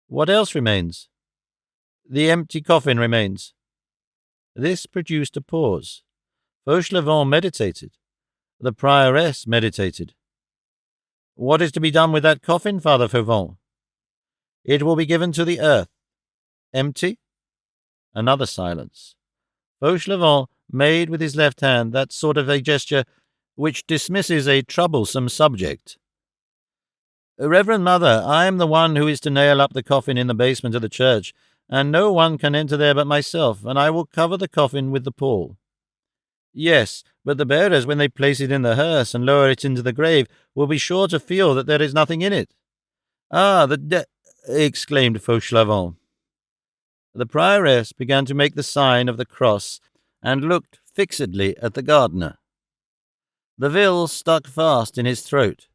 What else remains? The empty coffin remains. This produced a pause. Fauchelevent meditated. The prioress meditated. What is to be done with that coffin, Father Fauvent? It will be given to the earth. Empty? Another silence. Fauchelevent made with his left hand that sort of a gesture which dismisses a troublesome subject. Reverend Mother, I am the one who is to nail up the coffin in the basement of the church, and no one can enter there but myself, and I will cover the coffin with the pall. Yes, but the bearers, when they place it in the hearse and lower it into the grave, will be sure to feel that there is nothing in it. Ah, exclaimed Fauchelevent. The prioress began to make the sign of the cross and looked fixedly at the gardener. The vill stuck fast in his throat.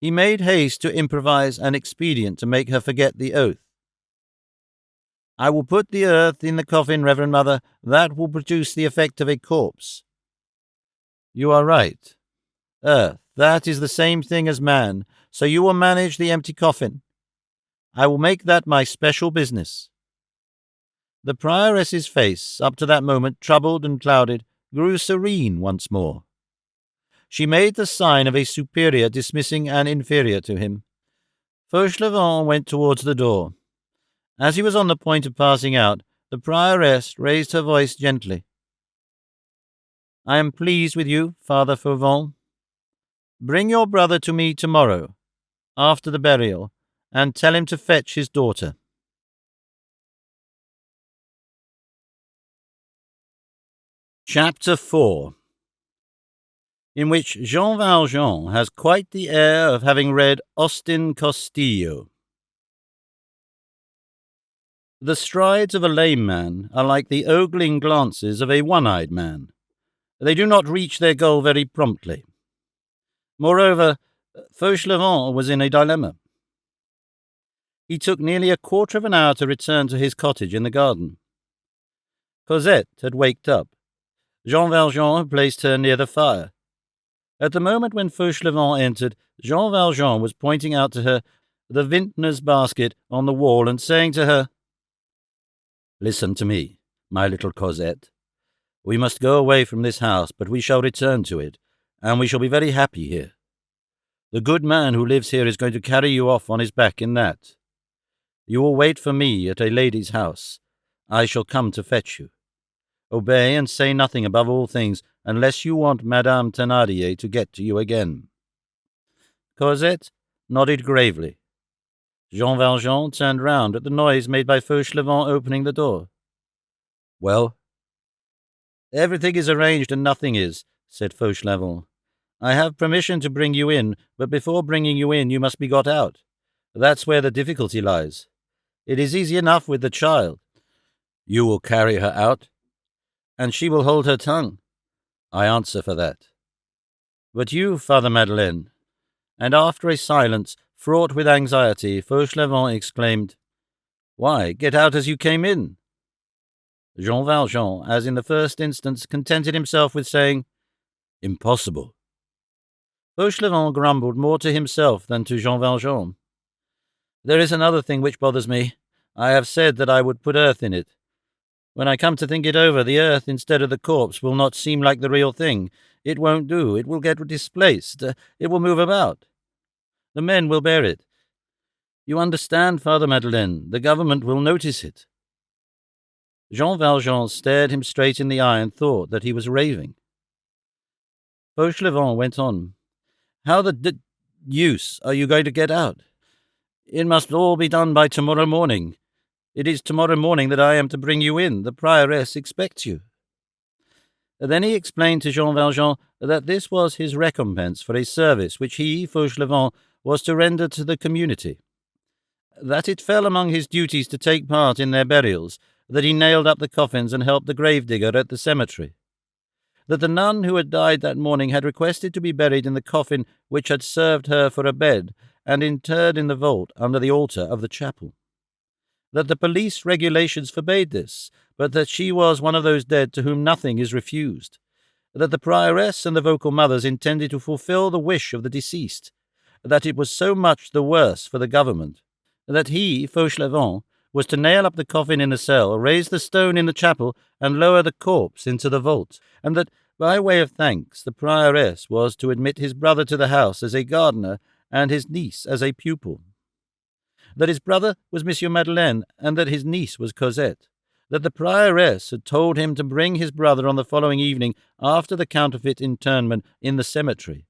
He made haste to improvise an expedient to make her forget the oath. I will put the earth in the coffin, Reverend Mother. That will produce the effect of a corpse. You are right. Earth, that is the same thing as man, so you will manage the empty coffin. I will make that my special business. The prioress's face, up to that moment troubled and clouded, grew serene once more. She made the sign of a superior dismissing an inferior to him. Fauchelevent went towards the door. As he was on the point of passing out, the prioress raised her voice gently. I am pleased with you, Father Fauvent. Bring your brother to me tomorrow, after the burial, and tell him to fetch his daughter. Chapter 4 in which Jean Valjean has quite the air of having read Austin Castillo. The strides of a lame man are like the ogling glances of a one-eyed man. They do not reach their goal very promptly. Moreover, Fauchelevent was in a dilemma. He took nearly a quarter of an hour to return to his cottage in the garden. Cosette had waked up. Jean Valjean had placed her near the fire. At the moment when Fauchelevent entered, Jean Valjean was pointing out to her the vintner's basket on the wall and saying to her, "Listen to me, my little Cosette. We must go away from this house, but we shall return to it, and we shall be very happy here. The good man who lives here is going to carry you off on his back in that. You will wait for me at a lady's house. I shall come to fetch you. Obey and say nothing above all things, unless you want Madame Thénardier to get to you again." Cosette nodded gravely. Jean Valjean turned round at the noise made by Fauchelevent opening the door. "Well?" "Everything is arranged and nothing is," said Fauchelevent. "I have permission to bring you in, but before bringing you in you must be got out. That's where the difficulty lies. It is easy enough with the child." "You will carry her out?" "And she will hold her tongue." "I answer for that." "But you, Father Madeleine?" And after a silence fraught with anxiety, Fauchelevent exclaimed, "Why, get out as you came in." Jean Valjean, as in the first instance, contented himself with saying, "Impossible." Fauchelevent grumbled more to himself than to Jean Valjean. "There is another thing which bothers me. I have said that I would put earth in it. When I come to think it over, the earth instead of the corpse will not seem like the real thing. It won't do. It will get displaced. It will move about. The men will bear it. You understand, Father Madeleine, the government will notice it." Jean Valjean stared him straight in the eye and thought that he was raving. Fauchelevent went on. "How the use are you going to get out? It must all be done by tomorrow morning. It is tomorrow morning that I am to bring you in. The prioress expects you." Then he explained to Jean Valjean that this was his recompense for a service which he, Fauchelevent, was to render to the community, that it fell among his duties to take part in their burials, that he nailed up the coffins and helped the gravedigger at the cemetery, that the nun who had died that morning had requested to be buried in the coffin which had served her for a bed and interred in the vault under the altar of the chapel, that the police regulations forbade this, but that she was one of those dead to whom nothing is refused, that the prioress and the vocal mothers intended to fulfill the wish of the deceased, that it was so much the worse for the government, that he, Fauchelevent, was to nail up the coffin in the cell, raise the stone in the chapel, and lower the corpse into the vault, and that, by way of thanks, the prioress was to admit his brother to the house as a gardener and his niece as a pupil, that his brother was Monsieur Madeleine, and that his niece was Cosette, that the prioress had told him to bring his brother on the following evening after the counterfeit interment in the cemetery,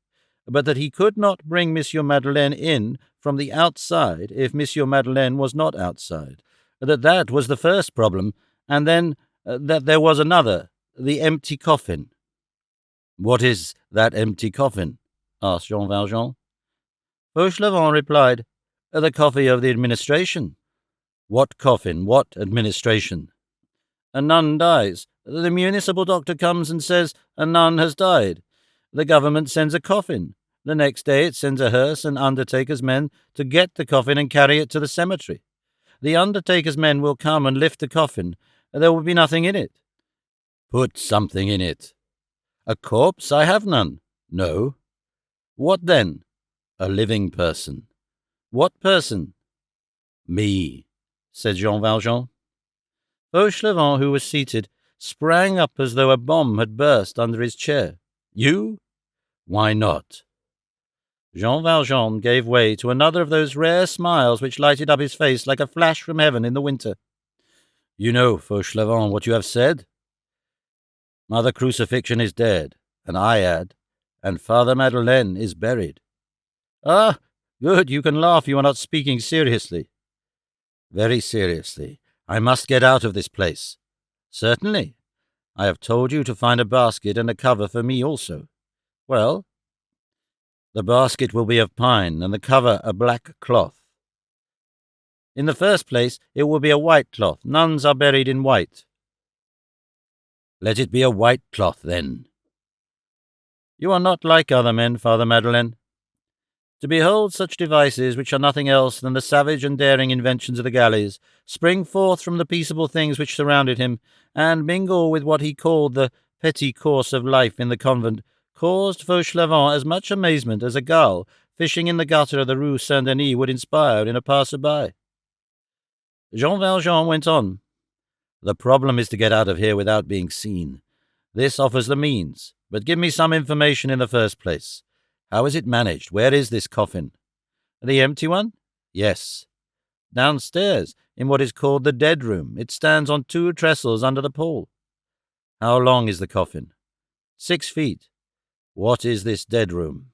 but that he could not bring Monsieur Madeleine in from the outside if Monsieur Madeleine was not outside, that was the first problem, and then that there was another, the empty coffin. "What is that empty coffin?" asked Jean Valjean. Fauchelevent replied, "The coffin of the administration." "What coffin? What administration?" "A nun dies. The municipal doctor comes and says a nun has died. The government sends a coffin. The next day it sends a hearse and undertaker's men to get the coffin and carry it to the cemetery. The undertaker's men will come and lift the coffin. There will be nothing in it." "Put something in it." "A corpse? I have none." "No." "What then?" "A living person." "What person?" "Me," said Jean Valjean. Fauchelevent, who was seated, sprang up as though a bomb had burst under his chair. "You? Why not?" Jean Valjean gave way to another of those rare smiles which lighted up his face like a flash from heaven in the winter. "You know, Fauchelevent, what you have said? Mother Crucifixion is dead, and I add, and Father Madeleine is buried." "Ah, good, you can laugh, you are not speaking seriously." "Very seriously. I must get out of this place." "Certainly. I have told you to find a basket and a cover for me also." Well, the basket will be of pine, and the cover a black cloth. In the first place, it will be a white cloth. Nuns are buried in white. Let it be a white cloth, then. You are not like other men, Father Madeleine. To behold such devices, which are nothing else than the savage and daring inventions of the galleys, spring forth from the peaceable things which surrounded him, and mingle with what he called the petty course of life in the convent, caused Fauchelevent as much amazement as a gull fishing in the gutter of the Rue Saint-Denis would inspire in a passer-by. Jean Valjean went on. The problem is to get out of here without being seen. This offers the means, but give me some information in the first place. How is it managed? Where is this coffin? The empty one? Yes. Downstairs, in what is called the dead room. It stands on 2 trestles under the pall. How long is the coffin? 6 feet. What is this dead room?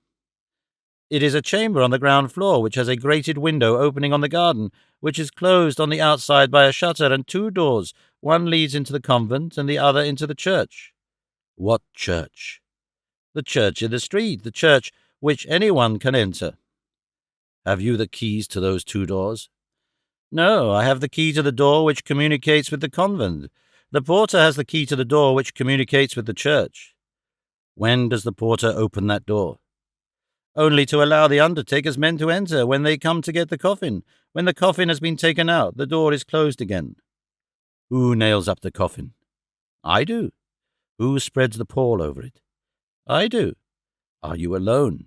It is a chamber on the ground floor, which has a grated window opening on the garden, which is closed on the outside by a shutter and 2 doors. One leads into the convent and the other into the church. What church? The church in the street, the church which anyone can enter. Have you the keys to those 2 doors? No, I have the key to the door which communicates with the convent. The porter has the key to the door which communicates with the church. When does the porter open that door? Only to allow the undertaker's men to enter when they come to get the coffin. When the coffin has been taken out, the door is closed again. Who nails up the coffin? I do. Who spreads the pall over it? I do. Are you alone?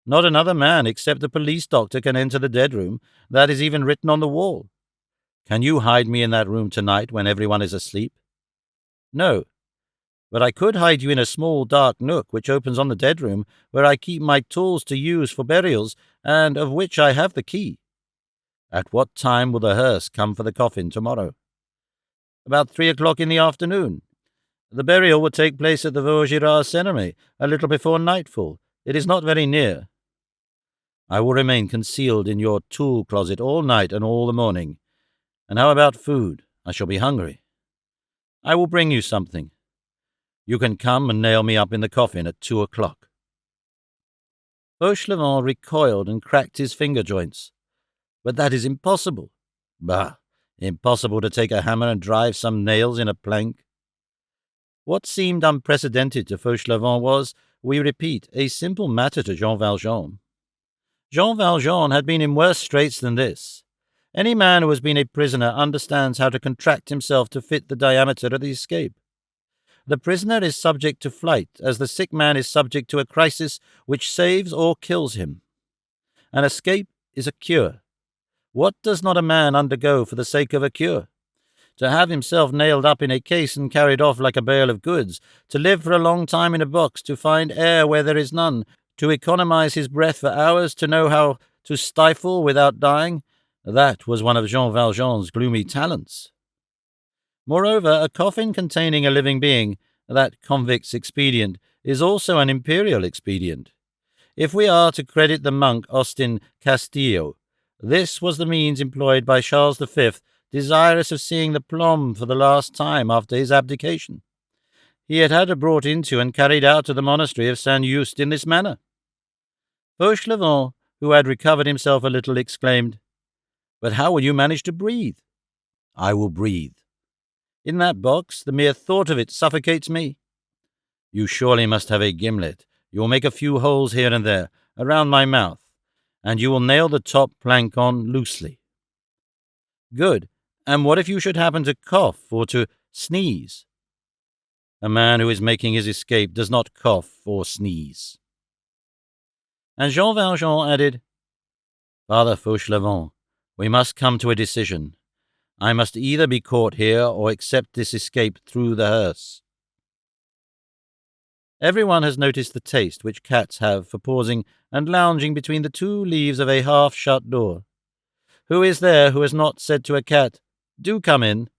Not another man except a police doctor can enter the dead room. That is even written on the wall. Can you hide me in that room tonight when everyone is asleep? No. But I could hide you in a small dark nook which opens on the dead room, where I keep my tools to use for burials, and of which I have the key. At what time will the hearse come for the coffin tomorrow? About 3 o'clock in the afternoon. The burial will take place at the Vaugirard Cemetery a little before nightfall. It is not very near. I will remain concealed in your tool closet all night and all the morning. And how about food? I shall be hungry. I will bring you something. You can come and nail me up in the coffin at 2 o'clock. Fauchelevent recoiled and cracked his finger joints. But that is impossible. Bah! Impossible to take a hammer and drive some nails in a plank. What seemed unprecedented to Fauchelevent was, we repeat, a simple matter to Jean Valjean. Jean Valjean had been in worse straits than this. Any man who has been a prisoner understands how to contract himself to fit the diameter of the escape. The prisoner is subject to flight, as the sick man is subject to a crisis which saves or kills him. An escape is a cure. What does not a man undergo for the sake of a cure? To have himself nailed up in a case and carried off like a bale of goods, to live for a long time in a box, to find air where there is none, to economize his breath for hours, to know how to stifle without dying, that was one of Jean Valjean's gloomy talents. Moreover, a coffin containing a living being, that convict's expedient, is also an imperial expedient. If we are to credit the monk Austin Castillo, this was the means employed by Charles V, desirous of seeing the Plomb for the last time after his abdication. He had had her brought into and carried out to the monastery of Saint Just in this manner. Fauchelevent, who had recovered himself a little, exclaimed, "But how will you manage to breathe?" "I will breathe." "In that box? The mere thought of it suffocates me." "You surely must have a gimlet. You will make a few holes here and there, around my mouth, and you will nail the top plank on loosely." "Good. And what if you should happen to cough or to sneeze?" "A man who is making his escape does not cough or sneeze." And Jean Valjean added, "Father Fauchelevent, we must come to a decision. I must either be caught here or accept this escape through the hearse." Everyone has noticed the taste which cats have for pausing and lounging between the 2 leaves of a half-shut door. Who is there who has not said to a cat, "Do come in"?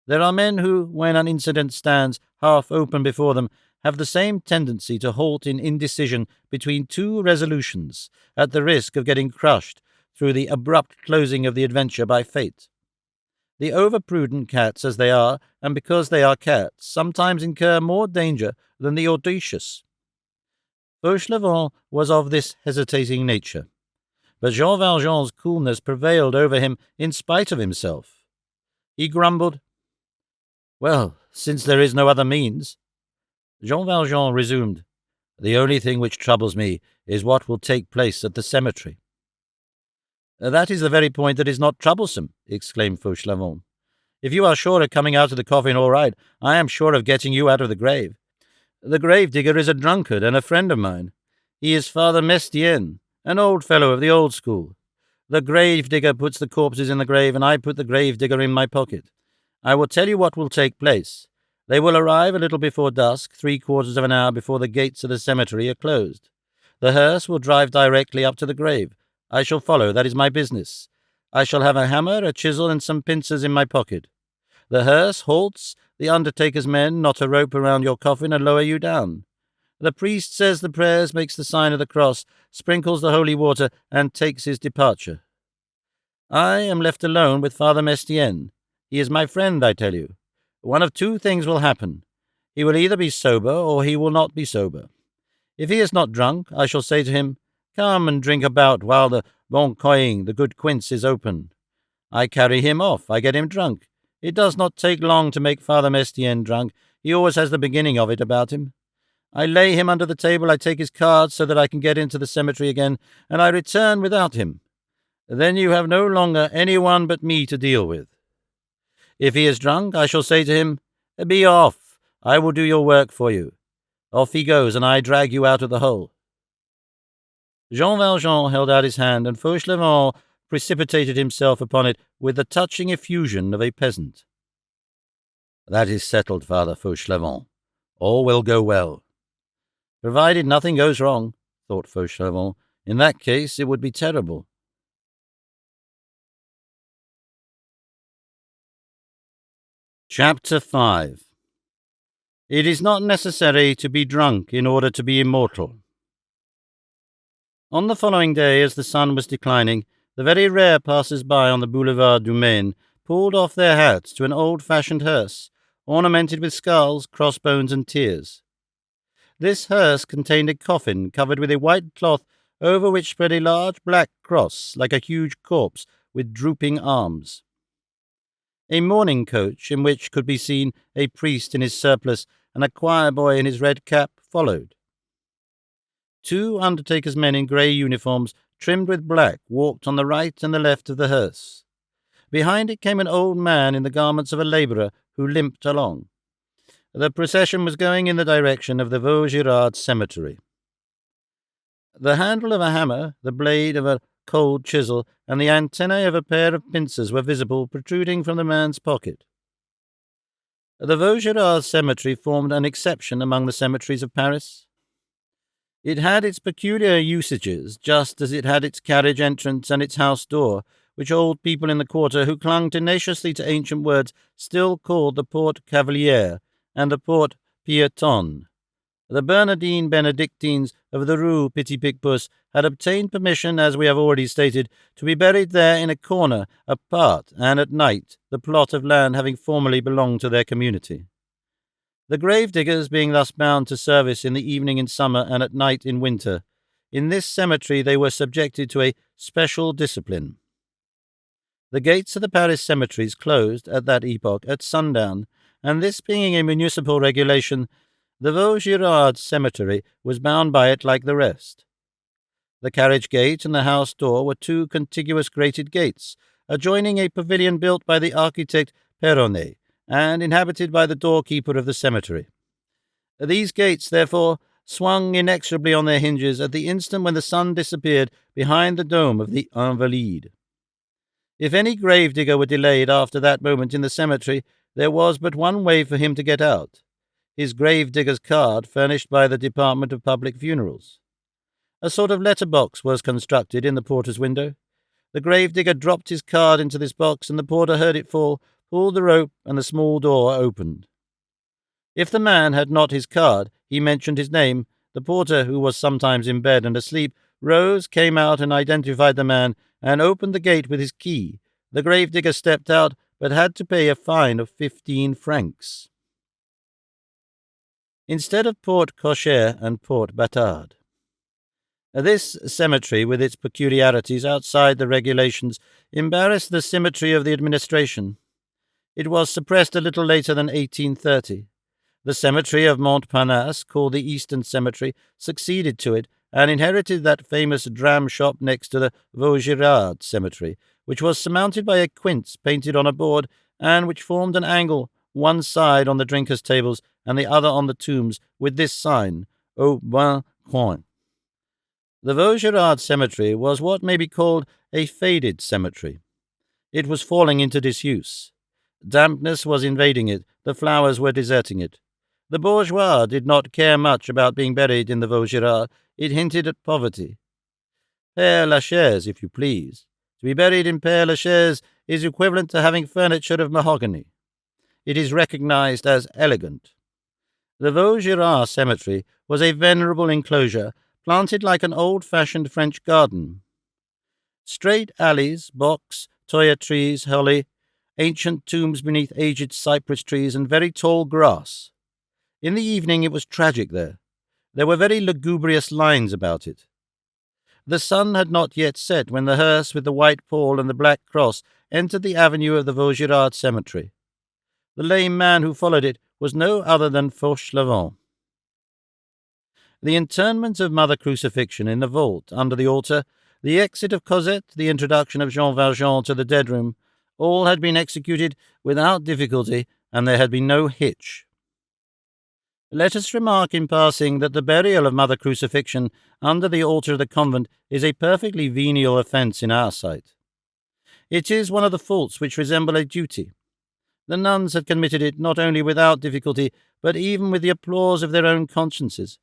There are men who, when an incident stands half open before them, have the same tendency to halt in indecision between 2 resolutions, at the risk of getting crushed through the abrupt closing of the adventure by fate. The over-prudent cats as they are, and because they are cats, sometimes incur more danger than the audacious. Fauchelevent was of this hesitating nature, but Jean Valjean's coolness prevailed over him in spite of himself. He grumbled, "Well, since there is no other means—" Jean Valjean resumed, "The only thing which troubles me is what will take place at the cemetery." "That is the very point that is not troublesome," exclaimed Fauchelevent. "If you are sure of coming out of the coffin all right, I am sure of getting you out of the grave. The grave-digger is a drunkard and a friend of mine. He is Father Mestienne, an old fellow of the old school. The grave-digger puts the corpses in the grave, and I put the grave-digger in my pocket. I will tell you what will take place. They will arrive a little before dusk, 3/4 of an hour before the gates of the cemetery are closed. The hearse will drive directly up to the grave. I shall follow. That is my business. I shall have a hammer, a chisel, and some pincers in my pocket. The hearse halts. The undertaker's men knot a rope around your coffin and lower you down. The priest says the prayers, makes the sign of the cross, sprinkles the holy water, and takes his departure. I am left alone with Father Mestienne. He is my friend, I tell you. One of two things will happen. He will either be sober or he will not be sober. If he is not drunk, I shall say to him, 'Come and drink a bout while the bon coing, the good quince, is open.' I carry him off. I get him drunk. It does not take long to make Father Mestienne drunk. He always has the beginning of it about him. I lay him under the table, I take his cards so that I can get into the cemetery again, and I return without him. Then you have no longer any one but me to deal with. If he is drunk, I shall say to him, 'Be off. I will do your work for you.' Off he goes, and I drag you out of the hole." Jean Valjean held out his hand, and Fauchelevent precipitated himself upon it with the touching effusion of a peasant. "That is settled, Father Fauchelevent. All will go well." "Provided nothing goes wrong," thought Fauchelevent. "In that case it would be terrible." Chapter 5. It is not necessary to be drunk in order to be immortal. On the following day, as the sun was declining, the very rare passers-by on the Boulevard du Maine pulled off their hats to an old-fashioned hearse, ornamented with skulls, crossbones, and tears. This hearse contained a coffin covered with a white cloth over which spread a large black cross, like a huge corpse, with drooping arms. A mourning coach, in which could be seen a priest in his surplice and a choir-boy in his red cap, followed. Two undertaker's men in grey uniforms, trimmed with black, walked on the right and the left of the hearse. Behind it came an old man in the garments of a labourer, who limped along. The procession was going in the direction of the Vaugirard Cemetery. The handle of a hammer, the blade of a cold chisel, and the antennae of a pair of pincers were visible, protruding from the man's pocket. The Vaugirard Cemetery formed an exception among the cemeteries of Paris. It had its peculiar usages, just as it had its carriage entrance and its house door, which old people in the quarter, who clung tenaciously to ancient words, still called the Porte Cavalière and the Porte Piétonne. The Bernardine Benedictines of the Rue Petit-Picpus had obtained permission, as we have already stated, to be buried there in a corner, apart, and at night, the plot of land having formerly belonged to their community. The grave-diggers being thus bound to service in the evening in summer and at night in winter, in this cemetery they were subjected to a special discipline. The gates of the Paris cemeteries closed at that epoch at sundown, and this being a municipal regulation, the Vaugirard Cemetery was bound by it like the rest. The carriage gate and the house door were two contiguous grated gates, adjoining a pavilion built by the architect Perronnet, and inhabited by the doorkeeper of the cemetery. These gates, therefore, swung inexorably on their hinges at the instant when the sun disappeared behind the dome of the Invalides. If any grave-digger were delayed after that moment in the cemetery, there was but one way for him to get out: his grave-digger's card furnished by the Department of Public Funerals. A sort of letter-box was constructed in the porter's window. The grave-digger dropped his card into this box, and the porter heard it fall, pulled the rope, and the small door opened. If the man had not his card, he mentioned his name. The porter, who was sometimes in bed and asleep, rose, came out, and identified the man, and opened the gate with his key. The grave-digger stepped out, but had to pay a fine of 15 francs. Instead of Porte Cochère and Porte Bâtard, This cemetery, with its peculiarities outside the regulations, embarrassed the symmetry of the administration. It was suppressed a little later than 1830. The cemetery of Montparnasse, called the Eastern Cemetery, succeeded to it and inherited that famous dram shop next to the Vaugirard Cemetery, which was surmounted by a quince painted on a board and which formed an angle, one side on the drinkers' tables and the other on the tombs, with this sign, Au bon coin. The Vaugirard Cemetery was what may be called a faded cemetery. It was falling into disuse. Dampness was invading it, the flowers were deserting it. The bourgeois did not care much about being buried in the Vaugirard. It hinted at poverty. Père Lachaise, if you please. To be buried in Père Lachaise is equivalent to having furniture of mahogany. It is recognized as elegant. The Vaugirard Cemetery was a venerable enclosure, planted like an old-fashioned French garden. Straight alleys, box, toya trees, holly, ancient tombs beneath aged cypress trees, and very tall grass. In the evening it was tragic there. There were very lugubrious lines about it. The sun had not yet set when the hearse with the white pall and the black cross entered the avenue of the Vaugirard Cemetery. The lame man who followed it was no other than Fauchelevent. The interment of Mother Crucifixion in the vault under the altar, the exit of Cosette, the introduction of Jean Valjean to the dead room, all had been executed without difficulty, and there had been no hitch. Let us remark in passing that the burial of Mother Crucifixion under the altar of the convent is a perfectly venial offence in our sight. It is one of the faults which resemble a duty. The nuns had committed it not only without difficulty, but even with the applause of their own consciences.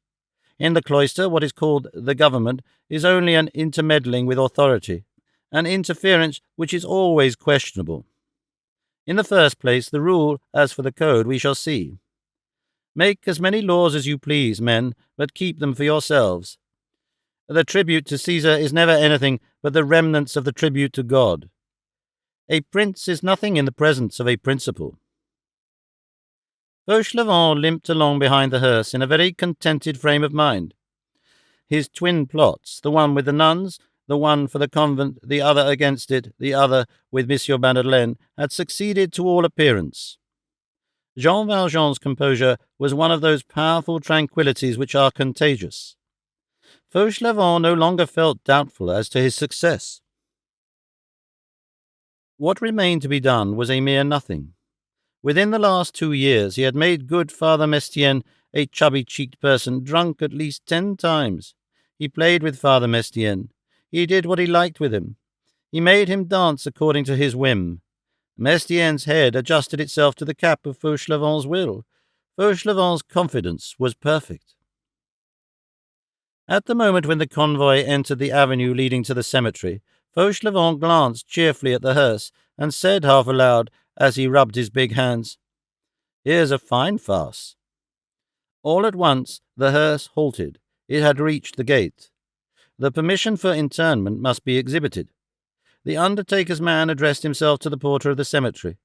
In the cloister, what is called the government is only an intermeddling with authority, an interference which is always questionable. In the first place, the rule, as for the code, we shall see. Make as many laws as you please, men, but keep them for yourselves. The tribute to Caesar is never anything but the remnants of the tribute to God. A prince is nothing in the presence of a principle. Fauchelevent limped along behind the hearse in a very contented frame of mind. His twin plots, the one with the nuns, the one for the convent, the other against it, the other with Monsieur Madeleine, had succeeded to all appearance. Jean Valjean's composure was one of those powerful tranquillities which are contagious. Fauchelevent no longer felt doubtful as to his success. What remained to be done was a mere nothing. Within the last 2 years he had made good Father Mestienne, a chubby-cheeked person, drunk at least 10 times. He played with Father Mestienne. He did what he liked with him. He made him dance according to his whim. Mestienne's head adjusted itself to the cap of Fauchelevent's will. Fauchelevent's confidence was perfect. At the moment when the convoy entered the avenue leading to the cemetery, Fauchelevent glanced cheerfully at the hearse and said half aloud, as he rubbed his big hands, "Here's a fine farce." All at once the hearse halted. It had reached the gate. The permission for interment must be exhibited. The undertaker's man addressed himself to the porter of the cemetery.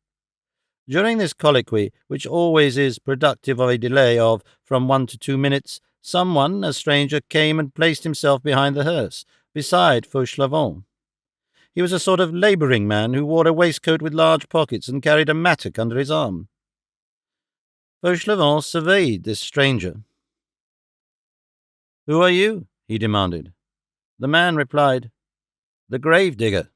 During this colloquy, which always is productive of a delay of from 1 to 2 minutes, someone, a stranger, came and placed himself behind the hearse, beside Fauchelevent. He was a sort of labouring man who wore a waistcoat with large pockets and carried a mattock under his arm. Fauchelevent surveyed this stranger. "Who are you?" he demanded. The man replied, "The grave-digger."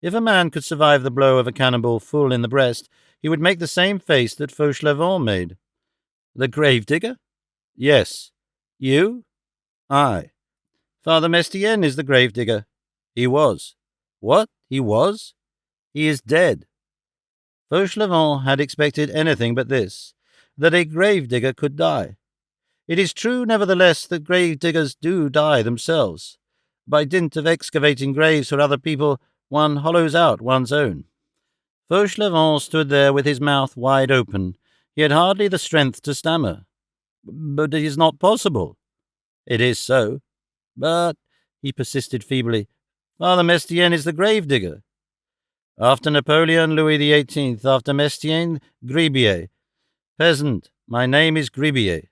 If a man could survive the blow of a cannonball full in the breast, he would make the same face that Fauchelevent made. "The grave-digger?" "Yes." "You?" "I." "Father Mestienne is the grave-digger." "He was." "What? He was?" "He is dead." Fauchelevent had expected anything but this, that a grave-digger could die. It is true, nevertheless, that grave-diggers do die themselves. By dint of excavating graves for other people, one hollows out one's own. Fauchelevent stood there with his mouth wide open. He had hardly the strength to stammer. "But it is not possible." "It is so." "But," he persisted feebly, "Father Mestienne is the grave-digger." "After Napoleon, Louis XVIII, after Mestienne, Gribier. Peasant, my name is Gribier."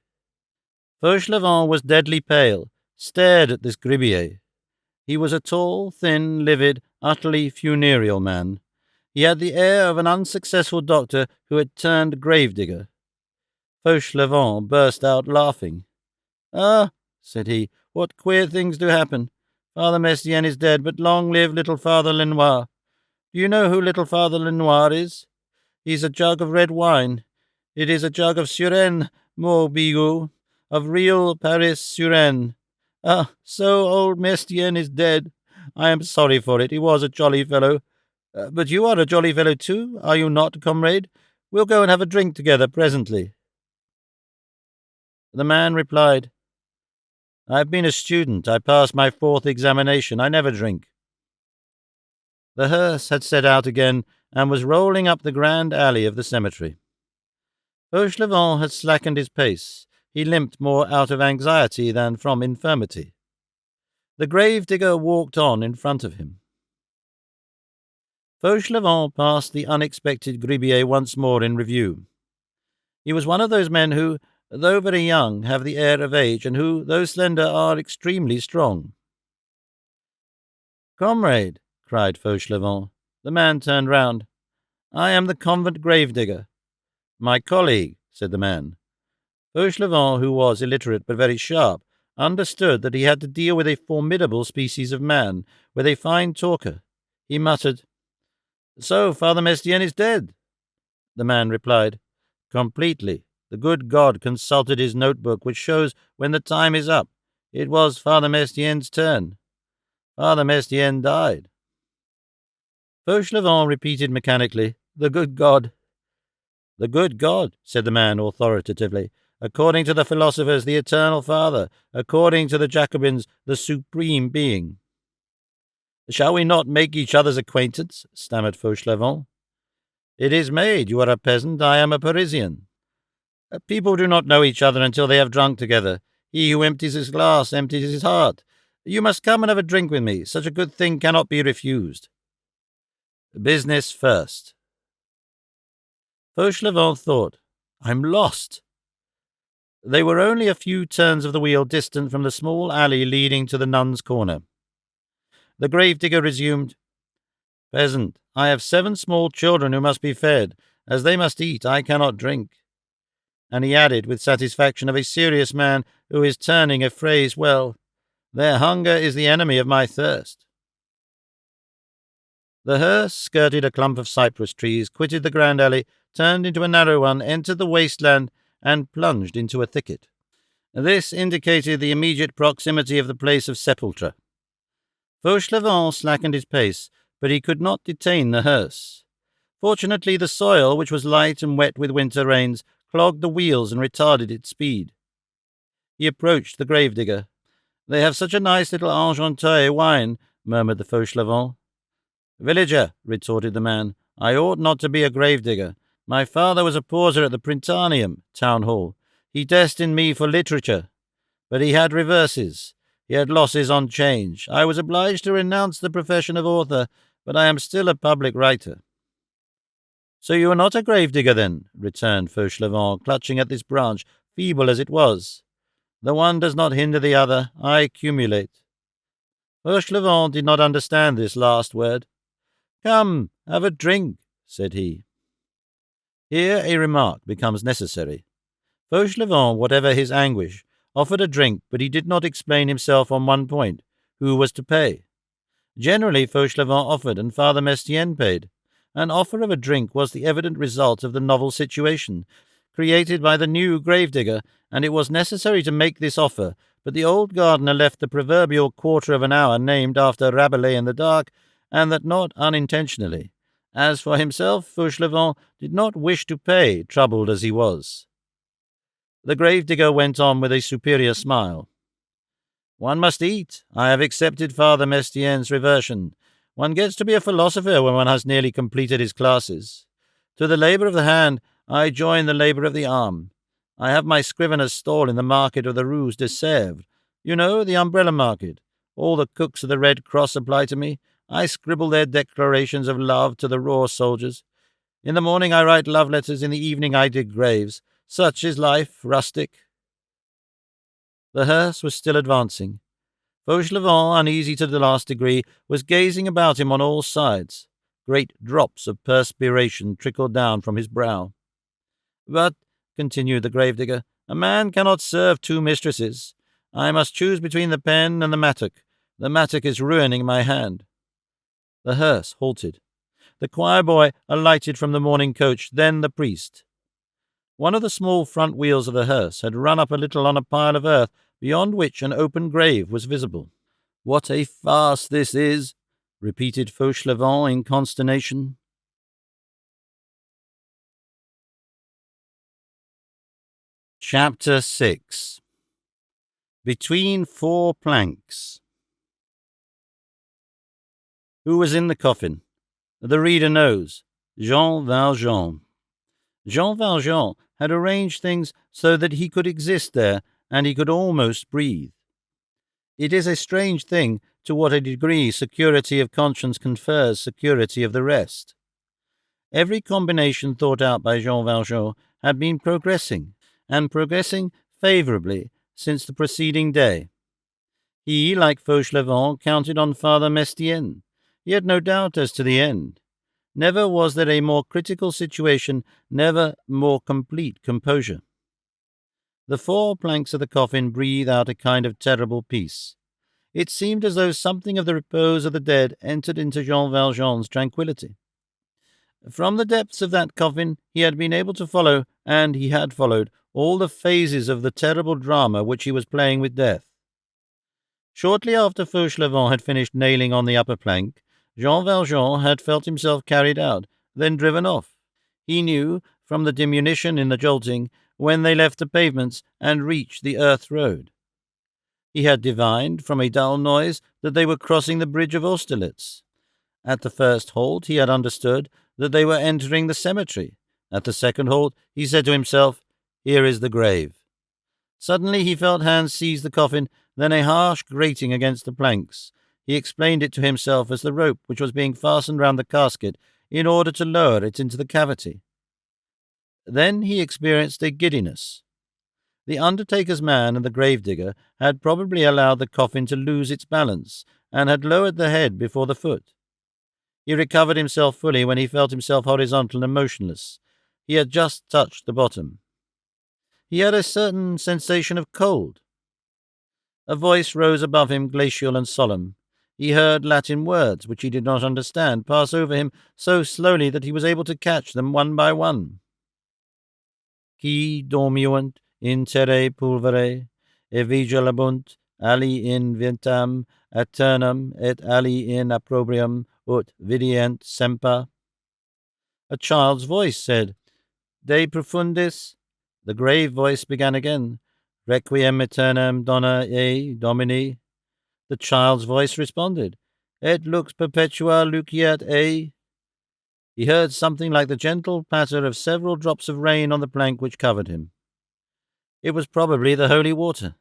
Fauchelevent was deadly pale. stared at this Gribier. He was a tall, thin, livid, utterly funereal man. He had the air of an unsuccessful doctor who had turned gravedigger. Fauchelevent burst out laughing. "Ah," said he, "what queer things do happen. Father Mestienne is dead, but long live little Father Lenoir. Do you know who little Father Lenoir is? He's a jug of red wine. It is a jug of Suresnes, mon Bigot, of real Paris Suresnes. Ah, so old Mestienne is dead. I am sorry for it. He was a jolly fellow. But you are a jolly fellow too, are you not, comrade? We'll go and have a drink together presently." The man replied, "I've been a student. I passed my 4th examination. I never drink." The hearse had set out again and was rolling up the grand alley of the cemetery. Fauchelevent had slackened his pace. He limped more out of anxiety than from infirmity. The gravedigger walked on in front of him. Fauchelevent passed the unexpected Gribier once more in review. He was one of those men who, though very young, have the air of age, and who, though slender, are extremely strong. "Comrade," cried Fauchelevent. The man turned round. "I am the convent gravedigger." "My colleague," said the man. Fauchelevent, who was illiterate but very sharp, understood that he had to deal with a formidable species of man, with a fine talker. He muttered, "So Father Mestienne is dead?" The man replied, "Completely. The good God consulted his notebook, which shows when the time is up. It was Father Mestienne's turn. Father Mestienne died." Fauchelevent repeated mechanically, "The good God." "The good God," said the man authoritatively. "According to the philosophers, the eternal Father. According to the Jacobins, the supreme being." "Shall we not make each other's acquaintance?" stammered Fauchelevent. "It is made. You are a peasant, I am a Parisian. People do not know each other until they have drunk together. He who empties his glass empties his heart. You must come and have a drink with me. Such a good thing cannot be refused." "Business first." Fauchelevent thought, "I'm lost." They were only a few turns of the wheel distant from the small alley leading to the Nuns' Corner. The gravedigger resumed, "Peasant, I have 7 small children who must be fed. As they must eat, I cannot drink." And he added, with satisfaction of a serious man who is turning a phrase well, "Their hunger is the enemy of my thirst." The hearse skirted a clump of cypress trees, quitted the grand alley, turned into a narrow one, entered the wasteland, and plunged into a thicket. This indicated the immediate proximity of the place of sepulture. Fauchelevent slackened his pace, but he could not detain the hearse. Fortunately, the soil, which was light and wet with winter rains, clogged the wheels and retarded its speed. He approached the gravedigger. "They have such a nice little Argenteuil wine," murmured the Fauchelevent. "Villager," retorted the man, "I ought not to be a gravedigger. My father was a porter at the Printanium town hall. He destined me for literature. But he had reverses. He had losses on change. I was obliged to renounce the profession of author, but I am still a public writer." "So you are not a gravedigger, then?" returned Fauchelevent, clutching at this branch, feeble as it was. "The one does not hinder the other. I accumulate." Fauchelevent did not understand this last word. "Come, have a drink," said he. Here a remark becomes necessary. Fauchelevent, whatever his anguish, offered a drink, but he did not explain himself on one point: who was to pay? Generally, Fauchelevent offered, and Father Mestienne paid. An offer of a drink was the evident result of the novel situation created by the new gravedigger, and it was necessary to make this offer, but the old gardener left the proverbial quarter of an hour named after Rabelais in the dark, and that not unintentionally. As for himself, Fauchelevent did not wish to pay, troubled as he was. The gravedigger went on with a superior smile. "One must eat. I have accepted Father Mestienne's reversion. One gets to be a philosopher when one has nearly completed his classes. To the labour of the hand, I join the labour of the arm. I have my scrivener's stall in the market of the Rue de Sèvres. You know, the umbrella market. All the cooks of the Red Cross apply to me. I scribble their declarations of love to the raw soldiers. In the morning I write love letters, in the evening I dig graves. Such is life, rustic." The hearse was still advancing. Fauchelevent, uneasy to the last degree, was gazing about him on all sides. Great drops of perspiration trickled down from his brow. "But," continued the gravedigger, "a man cannot serve two mistresses. I must choose between the pen and the mattock. The mattock is ruining my hand." The hearse halted. The choir-boy alighted from the mourning coach, then the priest. One of the small front wheels of the hearse had run up a little on a pile of earth, beyond which an open grave was visible. "What a farce this is!" repeated Fauchelevent in consternation. Chapter 6. Between Four Planks. Who was in the coffin? The reader knows. Jean Valjean. Jean Valjean had arranged things so that he could exist there, and he could almost breathe. It is a strange thing to what a degree security of conscience confers security of the rest. Every combination thought out by Jean Valjean had been progressing, and progressing favourably since the preceding day. He, like Fauchelevent, counted on Father Mestienne. He had no doubt as to the end. Never was there a more critical situation, never more complete composure. The four planks of the coffin breathe out a kind of terrible peace. It seemed as though something of the repose of the dead entered into Jean Valjean's tranquillity. From the depths of that coffin he had been able to follow, and he had followed, all the phases of the terrible drama which he was playing with death. Shortly after Fauchelevent had finished nailing on the upper plank, Jean Valjean had felt himself carried out, then driven off. He knew, from the diminution in the jolting, when they left the pavements and reached the earth road. He had divined, from a dull noise, that they were crossing the bridge of Austerlitz. At the first halt he had understood that they were entering the cemetery. At the second halt he said to himself, "Here is the grave." Suddenly he felt hands seize the coffin, then a harsh grating against the planks. He explained it to himself as the rope which was being fastened round the casket in order to lower it into the cavity. Then he experienced a giddiness. The undertaker's man and the gravedigger had probably allowed the coffin to lose its balance, and had lowered the head before the foot. He recovered himself fully when he felt himself horizontal and motionless. He had just touched the bottom. He had a certain sensation of cold. A voice rose above him, glacial and solemn. He heard Latin words, which he did not understand, pass over him so slowly that he was able to catch them one by one. Qui dormiunt in terre pulvere, e vigilabunt ali in vitam aeternam et ali in opprobrium ut vidient semper. A child's voice said, De profundis. The grave voice began again, Requiem aeternam dona ei domini. The child's voice responded, Et lux perpetua luceat ei. He heard something like the gentle patter of several drops of rain on the plank which covered him. It was probably the holy water.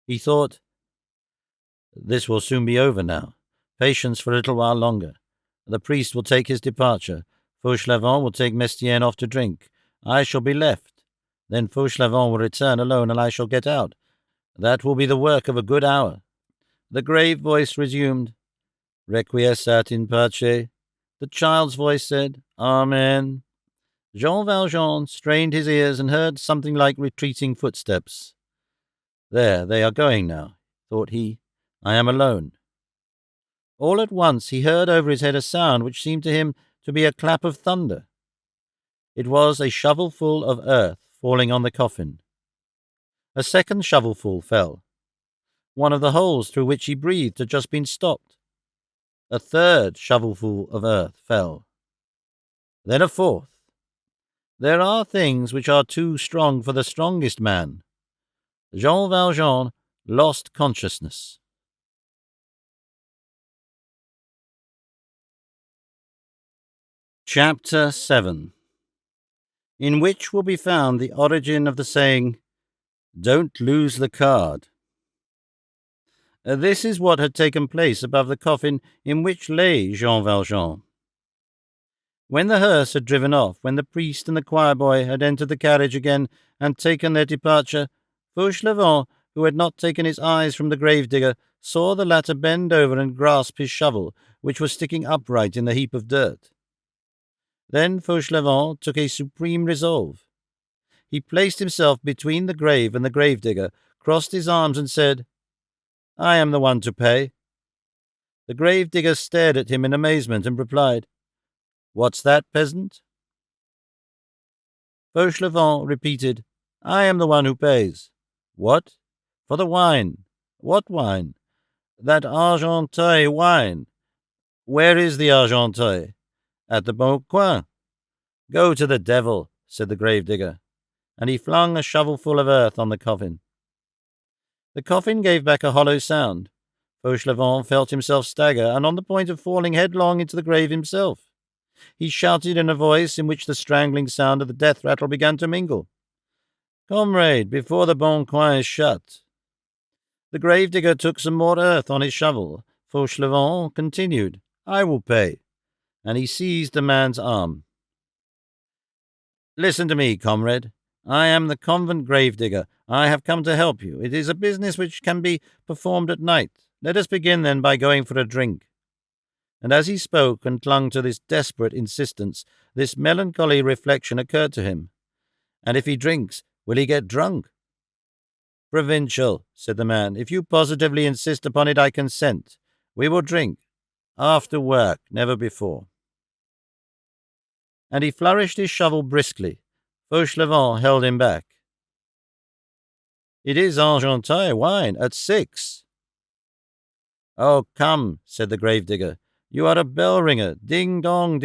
He thought, This will soon be over now. Patience for a little while longer. The priest will take his departure. Fauchelevent will take Mestienne off to drink. I shall be left. Then Fauchelevent will return alone, and I shall get out. That will be the work of a good hour. The grave voice resumed, Requiescat in pace. The child's voice said, Amen. Jean Valjean strained his ears and heard something like retreating footsteps. There, they are going now, thought he. I am alone. All at once he heard over his head a sound which seemed to him to be a clap of thunder. It was a shovelful of earth falling on the coffin. A second shovelful fell. One of the holes through which he breathed had just been stopped. A third shovelful of earth fell. Then a fourth. There are things which are too strong for the strongest man. Jean Valjean lost consciousness. Chapter 7, in which will be found the origin of the saying, Don't lose the card. This is what had taken place above the coffin in which lay Jean Valjean. When the hearse had driven off, when the priest and the choir-boy had entered the carriage again and taken their departure, Fauchelevent, who had not taken his eyes from the gravedigger, saw the latter bend over and grasp his shovel, which was sticking upright in the heap of dirt. Then Fauchelevent took a supreme resolve. He placed himself between the grave and the gravedigger, crossed his arms, and said, "I am the one to pay." The gravedigger stared at him in amazement and replied, "What's that, peasant?" Fauchelevent repeated, "I am the one who pays." "What?" "For the wine." "What wine?" "That Argenteuil wine." "Where is the Argenteuil?" "At the Bon Coin." "Go to the devil," said the gravedigger, and he flung a shovelful of earth on the coffin. The coffin gave back a hollow sound. Fauchelevent felt himself stagger, and on the point of falling headlong into the grave himself. He shouted in a voice in which the strangling sound of the death rattle began to mingle, "Comrade, before the Bon Coin is shut." The gravedigger took some more earth on his shovel. Fauchelevent continued, "I will pay," and he seized the man's arm. "Listen to me, comrade. I am the convent gravedigger. I have come to help you. It is a business which can be performed at night. Let us begin, then, by going for a drink." And as he spoke and clung to this desperate insistence, this melancholy reflection occurred to him. "And if he drinks, will he get drunk?" "Provincial," said the man. "If you positively insist upon it, I consent. We will drink. After work, never before." And he flourished his shovel briskly. Fauchelevent held him back. "It is Argenteuil wine, at 6. "Oh, come," said the gravedigger. "You are a bell ringer. Ding dong,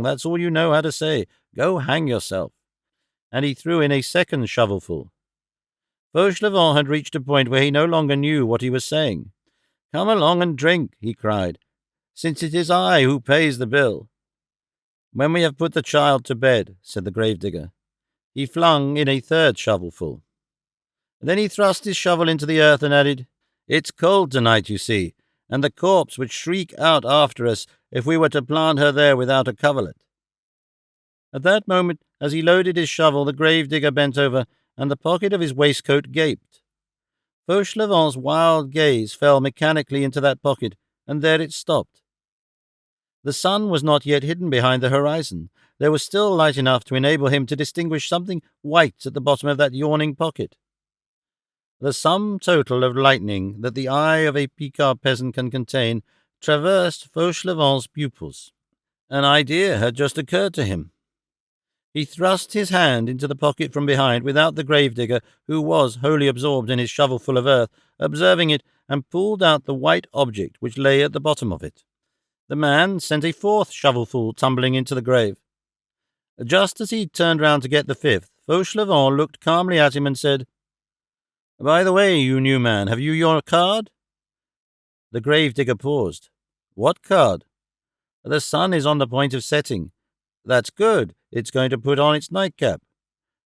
that's all you know how to say. Go hang yourself." And he threw in a second shovelful. Fauchelevent had reached a point where he no longer knew what he was saying. "Come along and drink," he cried, "since it is I who pays the bill." "When we have put the child to bed," said the gravedigger. He flung in a third shovelful. Then he thrust his shovel into the earth and added, "It's cold tonight, you see, and the corpse would shriek out after us if we were to plant her there without a coverlet." At that moment, as he loaded his shovel, the gravedigger bent over, and the pocket of his waistcoat gaped. Fauchelevent's wild gaze fell mechanically into that pocket, and there it stopped. The sun was not yet hidden behind the horizon. There was still light enough to enable him to distinguish something white at the bottom of that yawning pocket. The sum total of lightning that the eye of a Picard peasant can contain traversed Fauchelevent's pupils. An idea had just occurred to him. He thrust his hand into the pocket from behind without the gravedigger, who was wholly absorbed in his shovelful of earth, observing it, and pulled out the white object which lay at the bottom of it. The man sent a fourth shovelful tumbling into the grave. Just as he turned round to get the fifth, Fauchelevent looked calmly at him and said, "By the way, you new man, have you your card?" The gravedigger paused. "What card?" "The sun is on the point of setting." "That's good. It's going to put on its nightcap.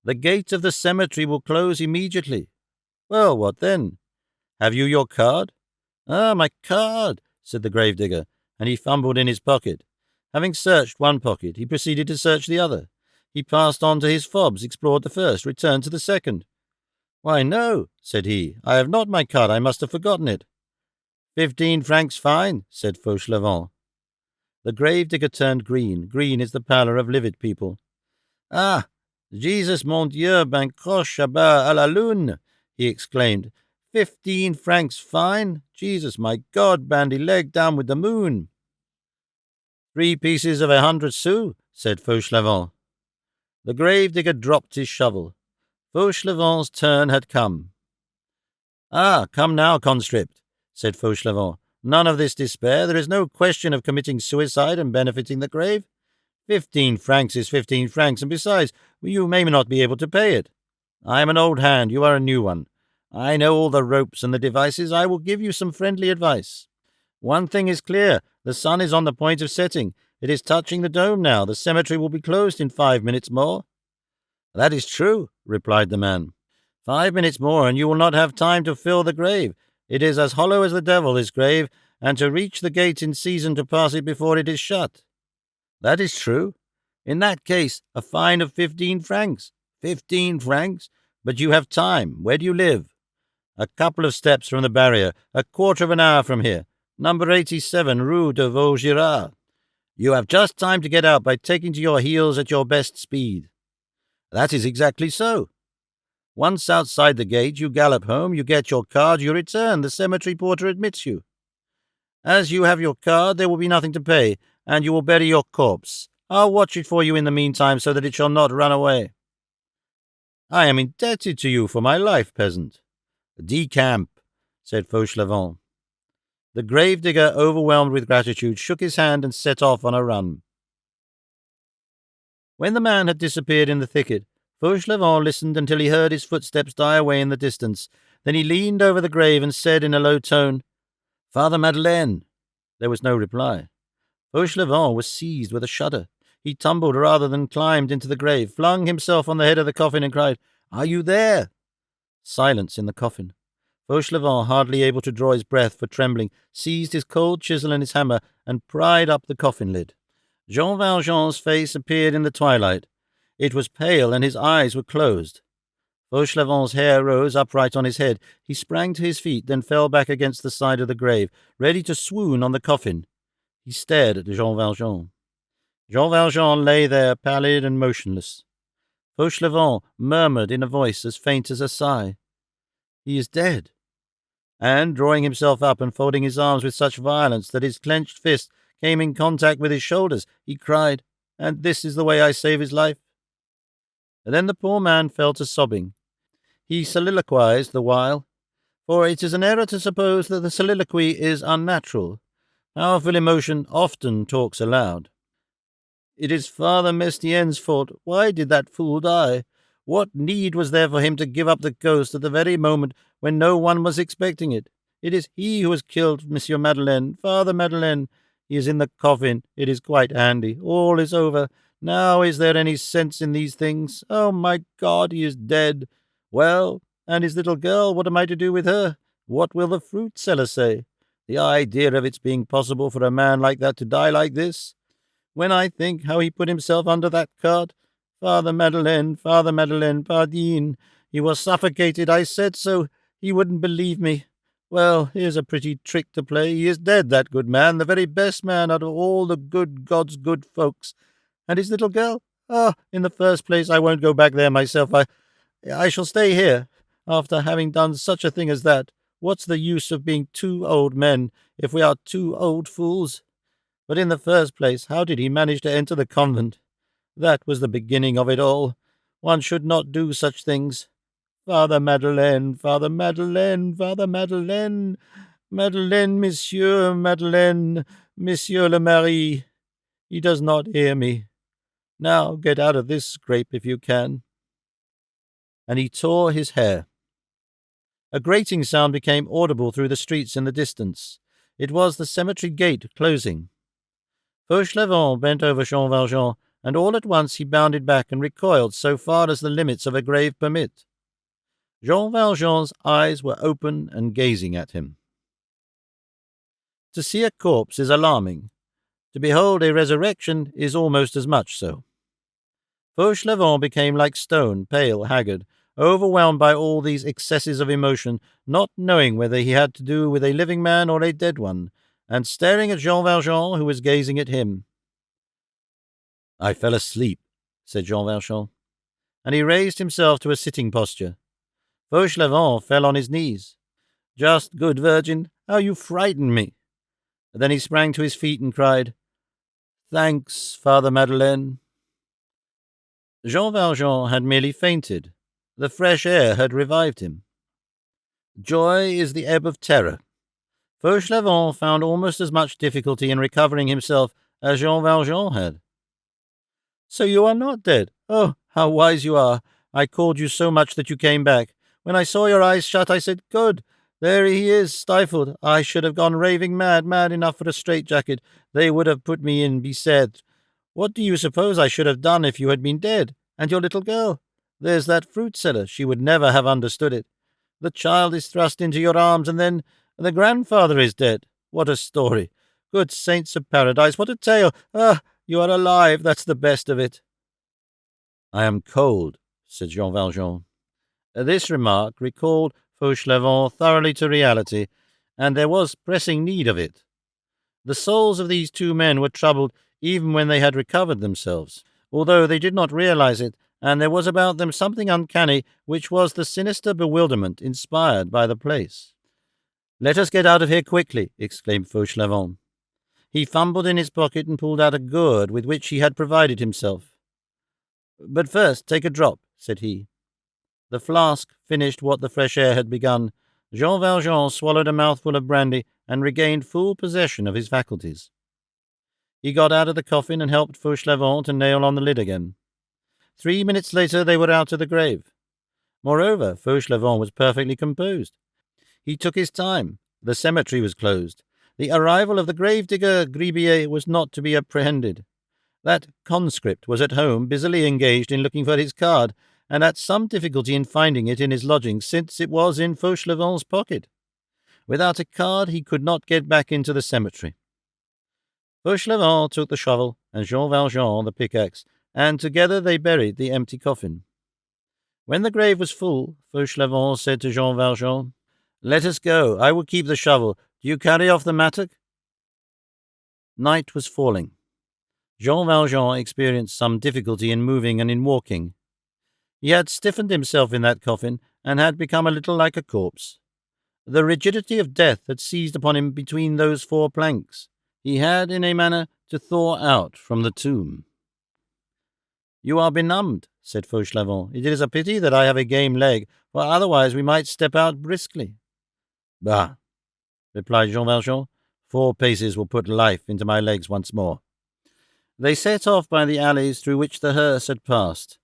The gate of the cemetery will close immediately." "Well, what then?" "Have you your card?" "Ah, my card," said the gravedigger, and he fumbled in his pocket. Having searched one pocket, he proceeded to search the other. He passed on to his fobs, explored the first, returned to the second. "Why, no," said he, "I have not my card. I must have forgotten it." 15 francs fine," said Fauchelevent. The gravedigger turned green. Green is the pallor of livid people. "Ah, Jesus, mon Dieu, ben croche à bas à la lune," he exclaimed. 15 francs fine? Jesus, my God, bandy leg down with the moon." 3 pieces of 100 sous, said Fauchelevent. The gravedigger dropped his shovel. Fauchelevent's turn had come. "Ah, come now, conscript," said Fauchelevent. "None of this despair. There is no question of committing suicide and benefiting the grave. 15 francs is 15 francs, and besides, you may not be able to pay it. I am an old hand, you are a new one. I know all the ropes and the devices. I will give you some friendly advice. One thing is clear, the sun is on the point of setting. It is touching the dome now. The cemetery will be closed in 5 minutes more." "That is true," replied the man. 5 minutes more, and you will not have time to fill the grave. It is as hollow as the devil, this grave, and to reach the gate in season to pass it before it is shut." "That is true." "In that case, a fine of 15 francs. 15 francs? But you have time. Where do you live?" A couple of steps from the barrier, a quarter of an hour from here. Number 87, Rue de Vaugirard. You have just time to get out by taking to your heels at your best speed. That is exactly so. Once outside the gate, you gallop home, you get your card, you return. The cemetery porter admits you. As you have your card, there will be nothing to pay, and you will bury your corpse. I'll watch it for you in the meantime so that it shall not run away. I am indebted to you for my life, peasant. Decamp, said Fauchelevent. The gravedigger, overwhelmed with gratitude, shook his hand and set off on a run. When the man had disappeared in the thicket, Fauchelevent listened until he heard his footsteps die away in the distance. Then he leaned over the grave and said in a low tone, "Father Madeleine." There was no reply. Fauchelevent was seized with a shudder. He tumbled rather than climbed into the grave, flung himself on the head of the coffin and cried, "Are you there?" Silence in the coffin. Fauchelevent, hardly able to draw his breath for trembling, seized his cold chisel and his hammer and pried up the coffin lid. Jean Valjean's face appeared in the twilight. It was pale and his eyes were closed. Fauchelevent's hair rose upright on his head. He sprang to his feet, then fell back against the side of the grave, ready to swoon on the coffin. He stared at Jean Valjean. Jean Valjean lay there, pallid and motionless. Fauchelevent murmured in a voice as faint as a sigh, "He is dead." And, drawing himself up and folding his arms with such violence that his clenched fist came in contact with his shoulders, he cried, "And this is the way I save his life?" And then the poor man fell to sobbing. He soliloquized the while, for it is an error to suppose that the soliloquy is unnatural. Powerful emotion often talks aloud. "It is Father Mestienne's fault. Why did that fool die? What need was there for him to give up the ghost at the very moment when no one was expecting it? It is he who has killed Monsieur Madeleine, Father Madeleine. He is in the coffin. It is quite handy. All is over. Now is there any sense in these things? Oh, my God, he is dead. Well, and his little girl, what am I to do with her? What will the fruit seller say? The idea of its being possible for a man like that to die like this! When I think how he put himself under that cart, Father Madeleine, pardine, he was suffocated, I said so, he wouldn't believe me. Well, here's a pretty trick to play. He is dead, that good man, the very best man out of all the good God's good folks. And his little girl? Ah, in the first place, I won't go back there myself. I shall stay here, after having done such a thing as that. What's the use of being two old men, if we are two old fools? But in the first place, how did he manage to enter the convent? That was the beginning of it all. One should not do such things. Father Madeleine, Father Madeleine, Father Madeleine, Madeleine, Monsieur Madeleine, Monsieur le Maire. He does not hear me. Now get out of this scrape if you can." And he tore his hair. A grating sound became audible through the streets in the distance. It was the cemetery gate closing. Fauchelevent bent over Jean Valjean, and all at once he bounded back and recoiled so far as the limits of a grave permit. Jean Valjean's eyes were open and gazing at him. To see a corpse is alarming. To behold a resurrection is almost as much so. Fauchelevent became like stone, pale, haggard, overwhelmed by all these excesses of emotion, not knowing whether he had to do with a living man or a dead one, and staring at Jean Valjean, who was gazing at him. "I fell asleep," said Jean Valjean, and he raised himself to a sitting posture. Fauchelevent fell on his knees. "Just good Virgin, how you frightened me!" And then he sprang to his feet and cried, "Thanks, Father Madeleine." Jean Valjean had merely fainted. The fresh air had revived him. Joy is the ebb of terror. Fauchelevent found almost as much difficulty in recovering himself as Jean Valjean had. "So you are not dead? Oh, how wise you are! I called you so much that you came back. When I saw your eyes shut, I said, 'Good! There he is, stifled.' I should have gone raving mad enough for a straitjacket. They would have put me in Bicêtre. What do you suppose I should have done if you had been dead? And your little girl? There's that fruit seller. She would never have understood it. The child is thrust into your arms, and then the grandfather is dead. What a story! Good saints of paradise, what a tale! Ah, you are alive, that's the best of it." "I am cold," said Jean Valjean. This remark recalled Fauchelevent thoroughly to reality, and there was pressing need of it. The souls of these two men were troubled even when they had recovered themselves, although they did not realize it, and there was about them something uncanny, which was the sinister bewilderment inspired by the place. "Let us get out of here quickly," exclaimed Fauchelevent. He fumbled in his pocket and pulled out a gourd with which he had provided himself. "But first take a drop," said he. The flask finished what the fresh air had begun. Jean Valjean swallowed a mouthful of brandy and regained full possession of his faculties. He got out of the coffin and helped Fauchelevent to nail on the lid again. 3 minutes later they were out of the grave. Moreover, Fauchelevent was perfectly composed. He took his time. The cemetery was closed. The arrival of the grave-digger Gribier was not to be apprehended. That conscript was at home, busily engaged in looking for his card, and had some difficulty in finding it in his lodgings, since it was in Fauchelevent's pocket. Without a card he could not get back into the cemetery. Fauchelevent took the shovel, and Jean Valjean the pickaxe, and together they buried the empty coffin. When the grave was full, Fauchelevent said to Jean Valjean, "Let us go. I will keep the shovel. Do you carry off the mattock?" Night was falling. Jean Valjean experienced some difficulty in moving and in walking. He had stiffened himself in that coffin, and had become a little like a corpse. The rigidity of death had seized upon him between those 4 planks. He had, in a manner, to thaw out from the tomb. "You are benumbed," said Fauchelevent. "It is a pity that I have a game leg, for otherwise we might step out briskly." "Bah!" replied Jean Valjean. 4 paces will put life into my legs once more." They set off by the alleys through which the hearse had passed.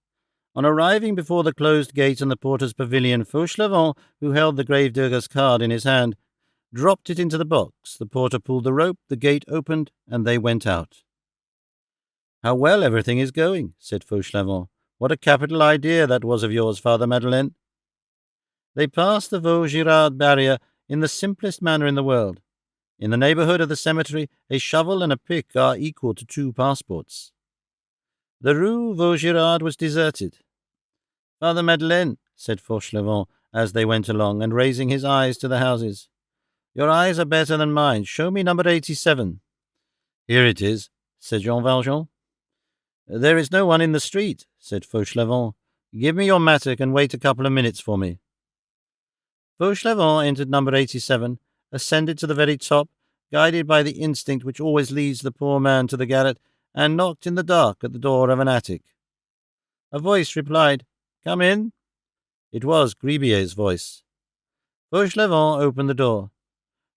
On arriving before the closed gate and the porter's pavilion, Fauchelevent, who held the gravedigger's card in his hand, dropped it into the box. The porter pulled the rope, the gate opened, and they went out. "How well everything is going," said Fauchelevent. "What a capital idea that was of yours, Father Madeleine." They passed the Vaugirard barrier in the simplest manner in the world. In the neighborhood of the cemetery, a shovel and a pick are equal to 2 passports. The Rue Vaugirard was deserted. "Father Madeleine," said Fauchelevent as they went along, and raising his eyes to the houses, "your eyes are better than mine. Show me number 87. "Here it is," said Jean Valjean. "There is no one in the street," said Fauchelevent. "Give me your mattock and wait a couple of minutes for me." Fauchelevent entered number 87, ascended to the very top, guided by the instinct which always leads the poor man to the garret, and knocked in the dark at the door of an attic. A voice replied, "Come in." It was Gribier's voice. Fauchelevent opened the door.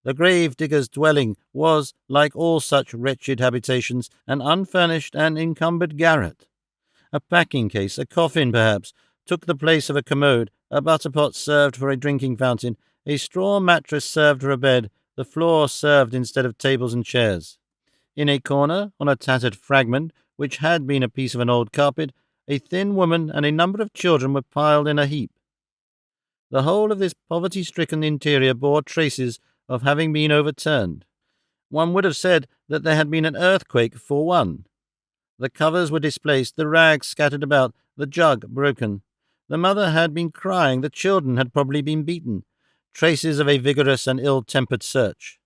The grave-digger's dwelling was, like all such wretched habitations, an unfurnished and encumbered garret. A packing-case, a coffin perhaps, took the place of a commode, a butter-pot served for a drinking fountain, a straw mattress served for a bed, the floor served instead of tables and chairs. In a corner, on a tattered fragment, which had been a piece of an old carpet, a thin woman and a number of children were piled in a heap. The whole of this poverty-stricken interior bore traces of having been overturned. One would have said that there had been an earthquake for one. The covers were displaced, the rags scattered about, the jug broken. The mother had been crying, the children had probably been beaten. Traces of a vigorous and ill-tempered search.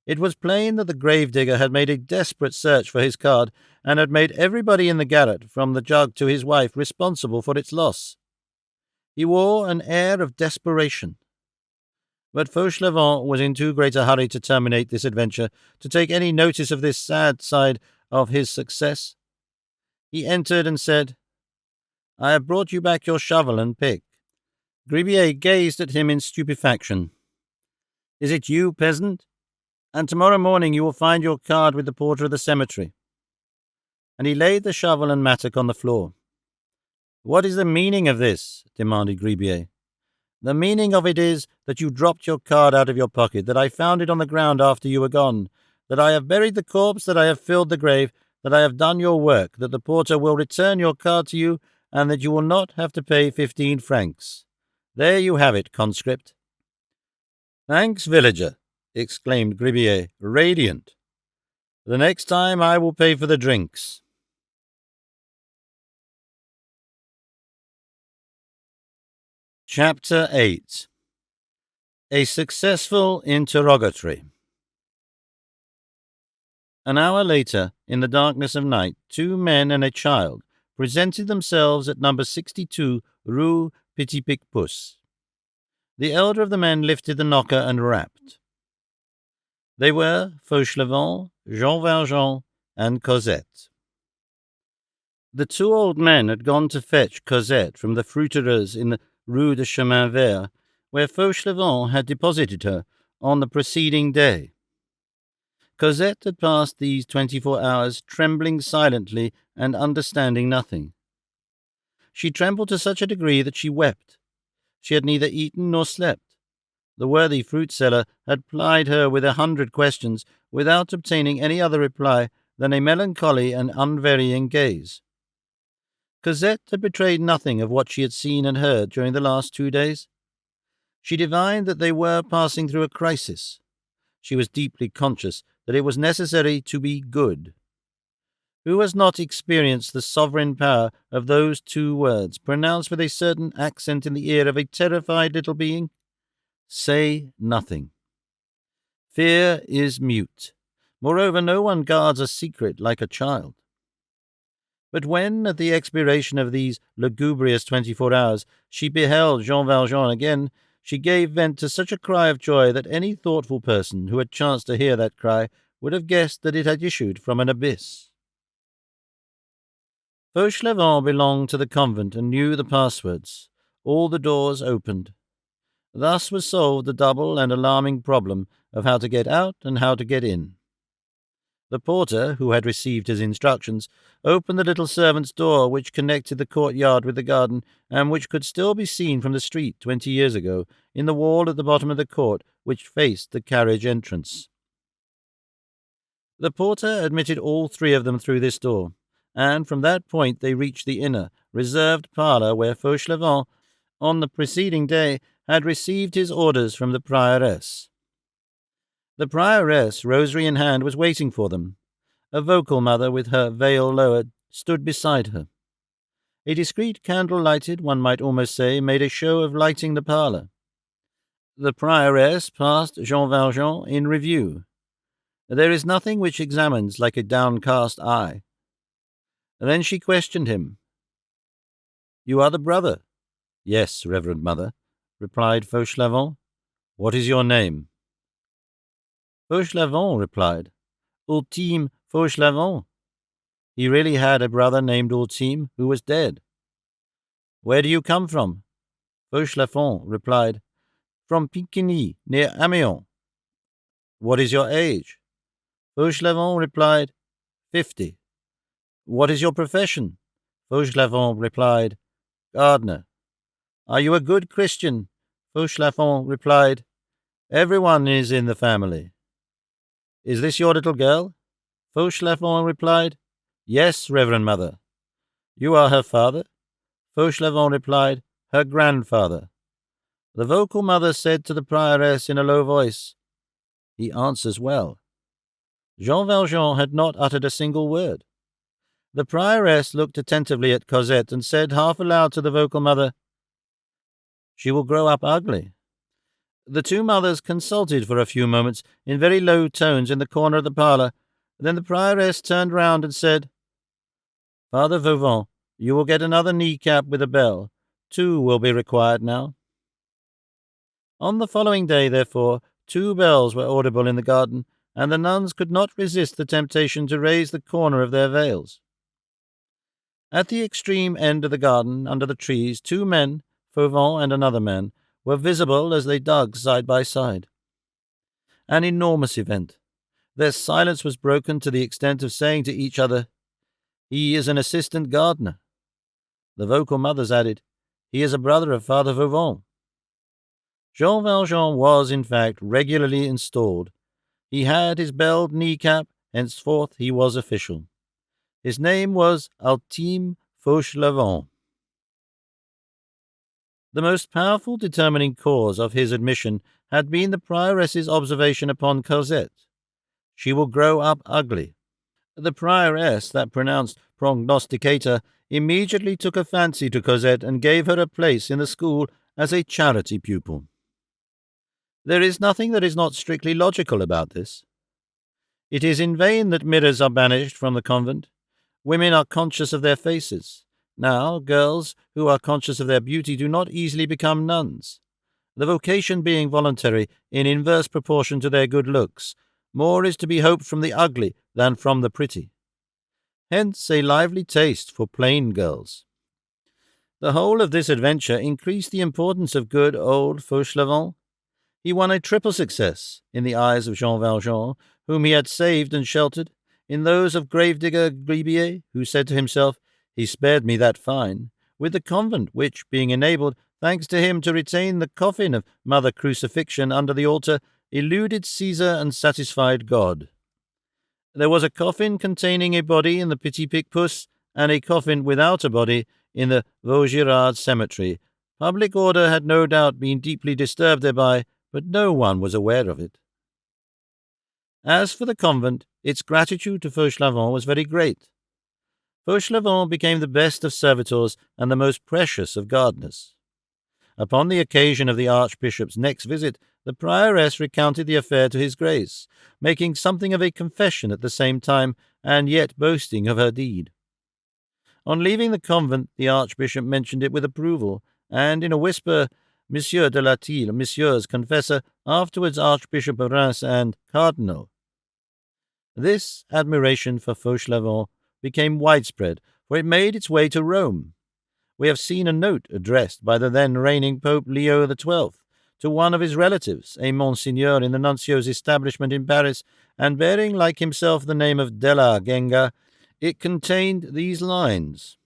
It was plain that the gravedigger had made a desperate search for his card, and had made everybody in the garret, from the jug to his wife, responsible for its loss. He wore an air of desperation. But Fauchelevent was in too great a hurry to terminate this adventure, to take any notice of this sad side of his success. He entered and said, "I have brought you back your shovel and pick." Gribier gazed at him in stupefaction. "Is it you, peasant? And tomorrow morning you will find your card with the porter of the cemetery." And he laid the shovel and mattock on the floor. "What is the meaning of this?" demanded Gribier. "The meaning of it is that you dropped your card out of your pocket, that I found it on the ground after you were gone, that I have buried the corpse, that I have filled the grave, that I have done your work, that the porter will return your card to you, and that you will not have to pay 15 francs. There you have it, conscript." "Thanks, villager," exclaimed Gribier, radiant. "The next time I will pay for the drinks." Chapter 8 A successful interrogatory. An hour later, in the darkness of night, 2 men and a child presented themselves at number 62 Rue Petit-Picpus. The elder of the men lifted the knocker and rapped. They were Fauchelevent, Jean Valjean, and Cosette. The 2 old men had gone to fetch Cosette from the fruiterer's in the Rue de Chemin Vert, where Fauchelevent had deposited her on the preceding day. Cosette had passed these 24 hours trembling silently and understanding nothing. She trembled to such a degree that she wept. She had neither eaten nor slept. The worthy fruit-seller had plied her with 100 questions without obtaining any other reply than a melancholy and unvarying gaze. Cosette had betrayed nothing of what she had seen and heard during the last 2 days. She divined that they were passing through a crisis. She was deeply conscious that it was necessary to be good. Who has not experienced the sovereign power of those 2 words, pronounced with a certain accent in the ear of a terrified little being? Say nothing. Fear is mute. Moreover, no one guards a secret like a child. But when, at the expiration of these lugubrious 24 hours, she beheld Jean Valjean again, she gave vent to such a cry of joy that any thoughtful person who had chanced to hear that cry would have guessed that it had issued from an abyss. Fauchelevent belonged to the convent and knew the passwords. All the doors opened. Thus was solved the double and alarming problem of how to get out and how to get in. The porter, who had received his instructions, opened the little servant's door which connected the courtyard with the garden, and which could still be seen from the street 20 years ago, in the wall at the bottom of the court which faced the carriage entrance. The porter admitted all 3 of them through this door, and from that point they reached the inner, reserved parlour where Fauchelevent, on the preceding day, had received his orders from the prioress. The prioress, rosary in hand, was waiting for them. A vocal mother, with her veil lowered, stood beside her. A discreet candle lighted, one might almost say, made a show of lighting the parlour. The prioress passed Jean Valjean in review. There is nothing which examines like a downcast eye. Then she questioned him. "You are the brother?" "Yes, Reverend Mother," replied Fauchelevent. "What is your name?" Fauchelevent replied, "Ultime Fauchelevent." He really had a brother named Ultime who was dead. "Where do you come from?" Fauchelevent replied, "From Piquigny, near Amiens." "What is your age?" Fauchelevent replied, 50. "What is your profession?" Fauchelevent replied, "Gardener." "Are you a good Christian?" Fauchelevent replied, "Everyone is in the family." "Is this your little girl?" Fauchelevent replied, "Yes, Reverend Mother." "You are her father?" Fauchelevent replied, "Her grandfather." The vocal mother said to the prioress in a low voice, "He answers well." Jean Valjean had not uttered a single word. The prioress looked attentively at Cosette and said half aloud to the vocal mother, "She will grow up ugly." The 2 mothers consulted for a few moments in very low tones in the corner of the parlour. Then the prioress turned round and said, "Father Fauvent, you will get another knee-cap with a bell. 2 will be required now." On the following day, therefore, 2 bells were audible in the garden, and the nuns could not resist the temptation to raise the corner of their veils. At the extreme end of the garden, under the trees, 2 men, Fauvent and another man, were visible as they dug side by side. An enormous event. Their silence was broken to the extent of saying to each other, "He is an assistant gardener." The vocal mothers added, "He is a brother of Father Fauvent." Jean Valjean was, in fact, regularly installed. He had his belled kneecap, henceforth he was official. His name was Ultime Fauchelevent. The most powerful determining cause of his admission had been the prioress's observation upon Cosette. "She will grow up ugly." The prioress, that pronounced prognosticator, immediately took a fancy to Cosette and gave her a place in the school as a charity pupil. There is nothing that is not strictly logical about this. It is in vain that mirrors are banished from the convent. Women are conscious of their faces. Now, girls who are conscious of their beauty do not easily become nuns. The vocation being voluntary in inverse proportion to their good looks, more is to be hoped from the ugly than from the pretty. Hence a lively taste for plain girls. The whole of this adventure increased the importance of good old Fauchelevent. He won a triple success in the eyes of Jean Valjean, whom he had saved and sheltered, in those of gravedigger Gribier, who said to himself, "He spared me that fine," with the convent, which, being enabled, thanks to him, to retain the coffin of Mother Crucifixion under the altar, eluded Caesar and satisfied God. There was a coffin containing a body in the Petit Picpus, and a coffin without a body in the Vaugirard cemetery. Public order had no doubt been deeply disturbed thereby, but no one was aware of it. As for the convent, its gratitude to Fauchelevent was very great. Fauchelevent became the best of servitors and the most precious of gardeners. Upon the occasion of the Archbishop's next visit, the prioress recounted the affair to his Grace, making something of a confession at the same time, and yet boasting of her deed. On leaving the convent, the Archbishop mentioned it with approval, and in a whisper, Monsieur de Latil, Monsieur's confessor, afterwards Archbishop of Reims and Cardinal. This admiration for Fauchelevent became widespread, for it made its way to Rome. We have seen a note addressed by the then reigning Pope Leo XII to one of his relatives, a Monsignor in the Nuncio's establishment in Paris, and bearing like himself the name of Della Genga. It contained these lines: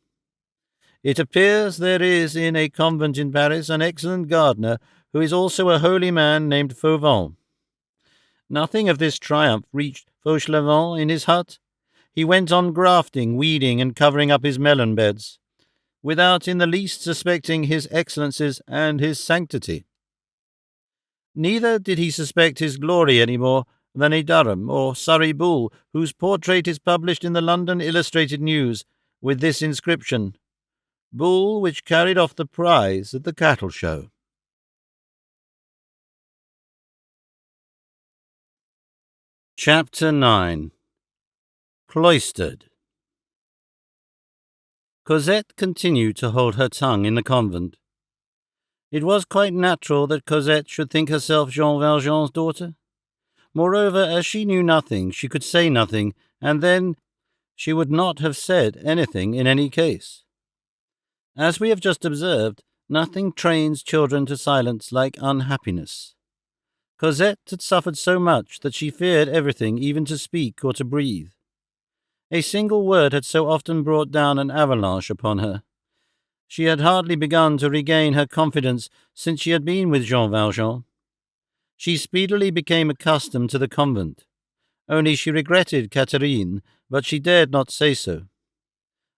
"It appears there is in a convent in Paris an excellent gardener who is also a holy man named Fauvent." Nothing of this triumph reached Fauchelevent in his hut. He went on grafting, weeding, and covering up his melon beds, without in the least suspecting his excellences and his sanctity. Neither did he suspect his glory any more than a Durham or Surrey bull whose portrait is published in the London Illustrated News with this inscription: "Bull which carried off the prize at the cattle show." Chapter 9. Cloistered. Cosette continued to hold her tongue in the convent. It was quite natural that Cosette should think herself Jean Valjean's daughter. Moreover, as she knew nothing, she could say nothing, and then she would not have said anything in any case. As we have just observed, nothing trains children to silence like unhappiness. Cosette had suffered so much that she feared everything, even to speak or to breathe. A single word had so often brought down an avalanche upon her. She had hardly begun to regain her confidence since she had been with Jean Valjean. She speedily became accustomed to the convent. Only she regretted Catherine, but she dared not say so.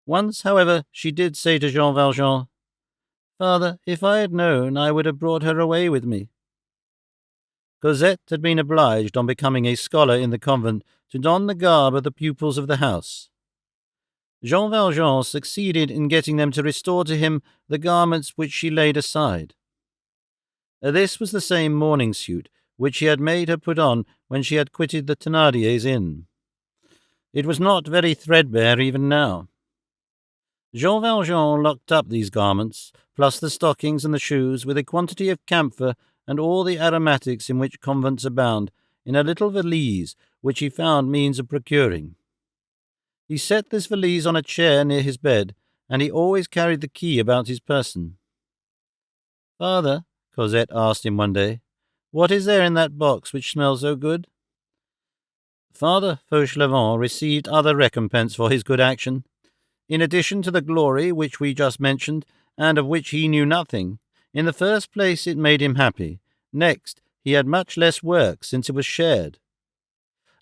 Once, however, she did say to Jean Valjean, "Father, if I had known, I would have brought her away with me." Cosette had been obliged, on becoming a scholar in the convent, to don the garb of the pupils of the house. Jean Valjean succeeded in getting them to restore to him the garments which she laid aside. This was the same mourning suit which he had made her put on when she had quitted the Thénardiers' inn. It was not very threadbare even now. Jean Valjean locked up these garments, plus the stockings and the shoes, with a quantity of camphor and all the aromatics in which convents abound, in a little valise which he found means of procuring. He set this valise on a chair near his bed, and he always carried the key about his person. "Father," Cosette asked him one day, "what is there in that box which smells so good?" Father Fauchelevent received other recompense for his good action. In addition to the glory which we just mentioned, and of which he knew nothing, in the first place it made him happy. Next, he had much less work, since it was shared.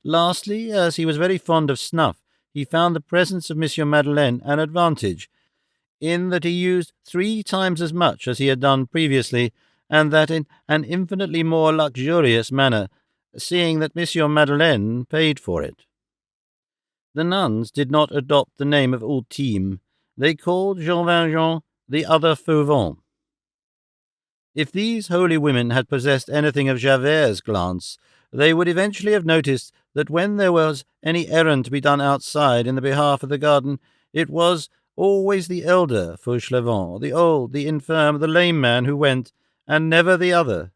Lastly, as he was very fond of snuff, he found the presence of Monsieur Madeleine an advantage, in that he used 3 times as much as he had done previously, and that in an infinitely more luxurious manner, seeing that Monsieur Madeleine paid for it. The nuns did not adopt the name of Ultime. They called Jean Valjean the other Fauvent. If these holy women had possessed anything of Javert's glance, they would eventually have noticed that when there was any errand to be done outside in the behalf of the garden, it was always the elder Fauchelevent, the old, the infirm, the lame man who went, and never the other.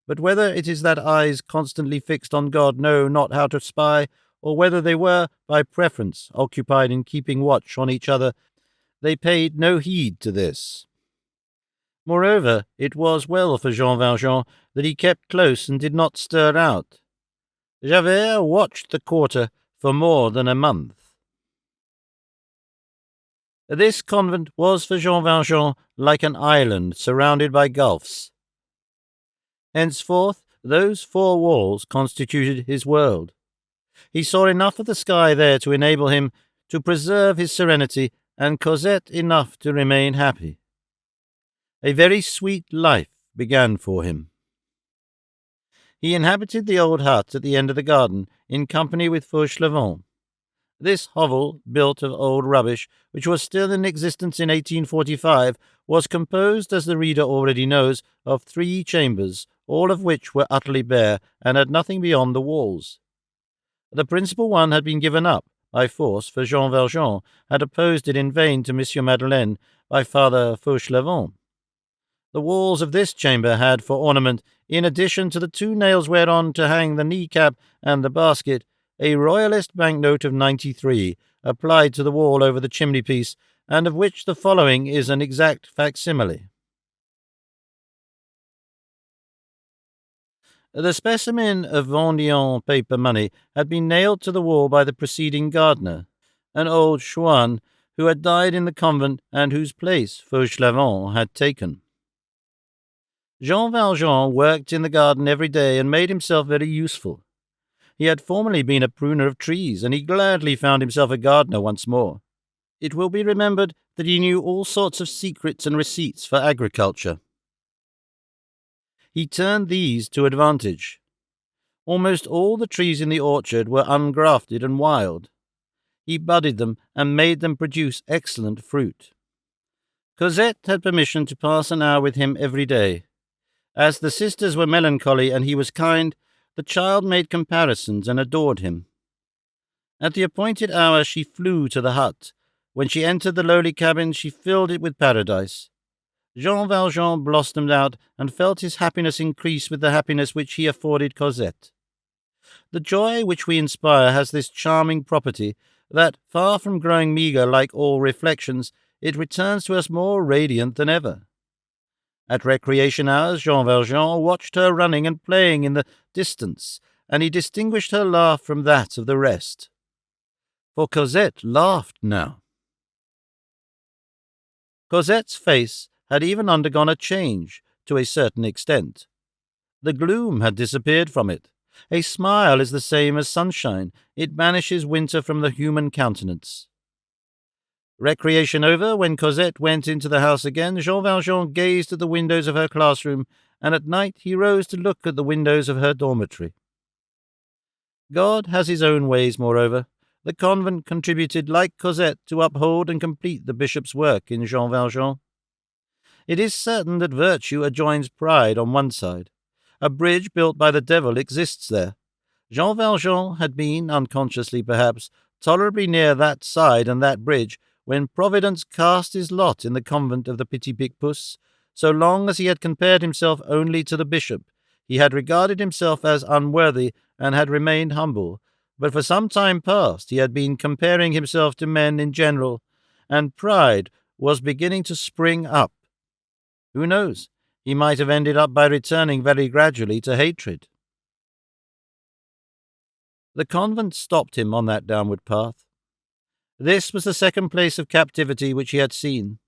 But whether it is that eyes constantly fixed on God know not how to spy, or whether they were, by preference, occupied in keeping watch on each other, they paid no heed to this. Moreover, it was well for Jean Valjean that he kept close and did not stir out. Javert watched the quarter for more than a month. This convent was for Jean Valjean like an island surrounded by gulfs. Henceforth, those four walls constituted his world. He saw enough of the sky there to enable him to preserve his serenity, and Cosette enough to remain happy. A very sweet life began for him. He inhabited the old hut at the end of the garden, in company with Fauchelevent. This hovel, built of old rubbish, which was still in existence in 1845, was composed, as the reader already knows, of 3 chambers, all of which were utterly bare, and had nothing beyond the walls. The principal one had been given up by force, for Jean Valjean had opposed it in vain to Monsieur Madeleine by Father Fauchelevent. The walls of this chamber had for ornament, in addition to the 2 nails whereon to hang the kneecap and the basket, a royalist banknote of 93, applied to the wall over the chimney-piece, and of which the following is an exact facsimile. The specimen of Vendéen paper money had been nailed to the wall by the preceding gardener, an old Chouan who had died in the convent and whose place Fauchelevent had taken. Jean Valjean worked in the garden every day and made himself very useful. He had formerly been a pruner of trees, and he gladly found himself a gardener once more. It will be remembered that he knew all sorts of secrets and receipts for agriculture. He turned these to advantage. Almost all the trees in the orchard were ungrafted and wild. He budded them and made them produce excellent fruit. Cosette had permission to pass an hour with him every day. As the sisters were melancholy and he was kind, the child made comparisons and adored him. At the appointed hour she flew to the hut. When she entered the lowly cabin, she filled it with paradise. Jean Valjean blossomed out and felt his happiness increase with the happiness which he afforded Cosette. The joy which we inspire has this charming property, that, far from growing meagre like all reflections, it returns to us more radiant than ever. At recreation hours, Jean Valjean watched her running and playing in the distance, and he distinguished her laugh from that of the rest. For Cosette laughed now. Cosette's face had even undergone a change, to a certain extent. The gloom had disappeared from it. A smile is the same as sunshine. It banishes winter from the human countenance. Recreation over, when Cosette went into the house again, Jean Valjean gazed at the windows of her classroom, and at night he rose to look at the windows of her dormitory. God has his own ways, moreover. The convent contributed, like Cosette, to uphold and complete the bishop's work in Jean Valjean. It is certain that virtue adjoins pride on one side. A bridge built by the devil exists there. Jean Valjean had been, unconsciously perhaps, tolerably near that side and that bridge, when Providence cast his lot in the convent of the Petit-Picpus. So long as he had compared himself only to the bishop, he had regarded himself as unworthy and had remained humble, but for some time past he had been comparing himself to men in general, and pride was beginning to spring up. Who knows? He might have ended up by returning very gradually to hatred. The convent stopped him on that downward path. This was the second place of captivity which he had seen.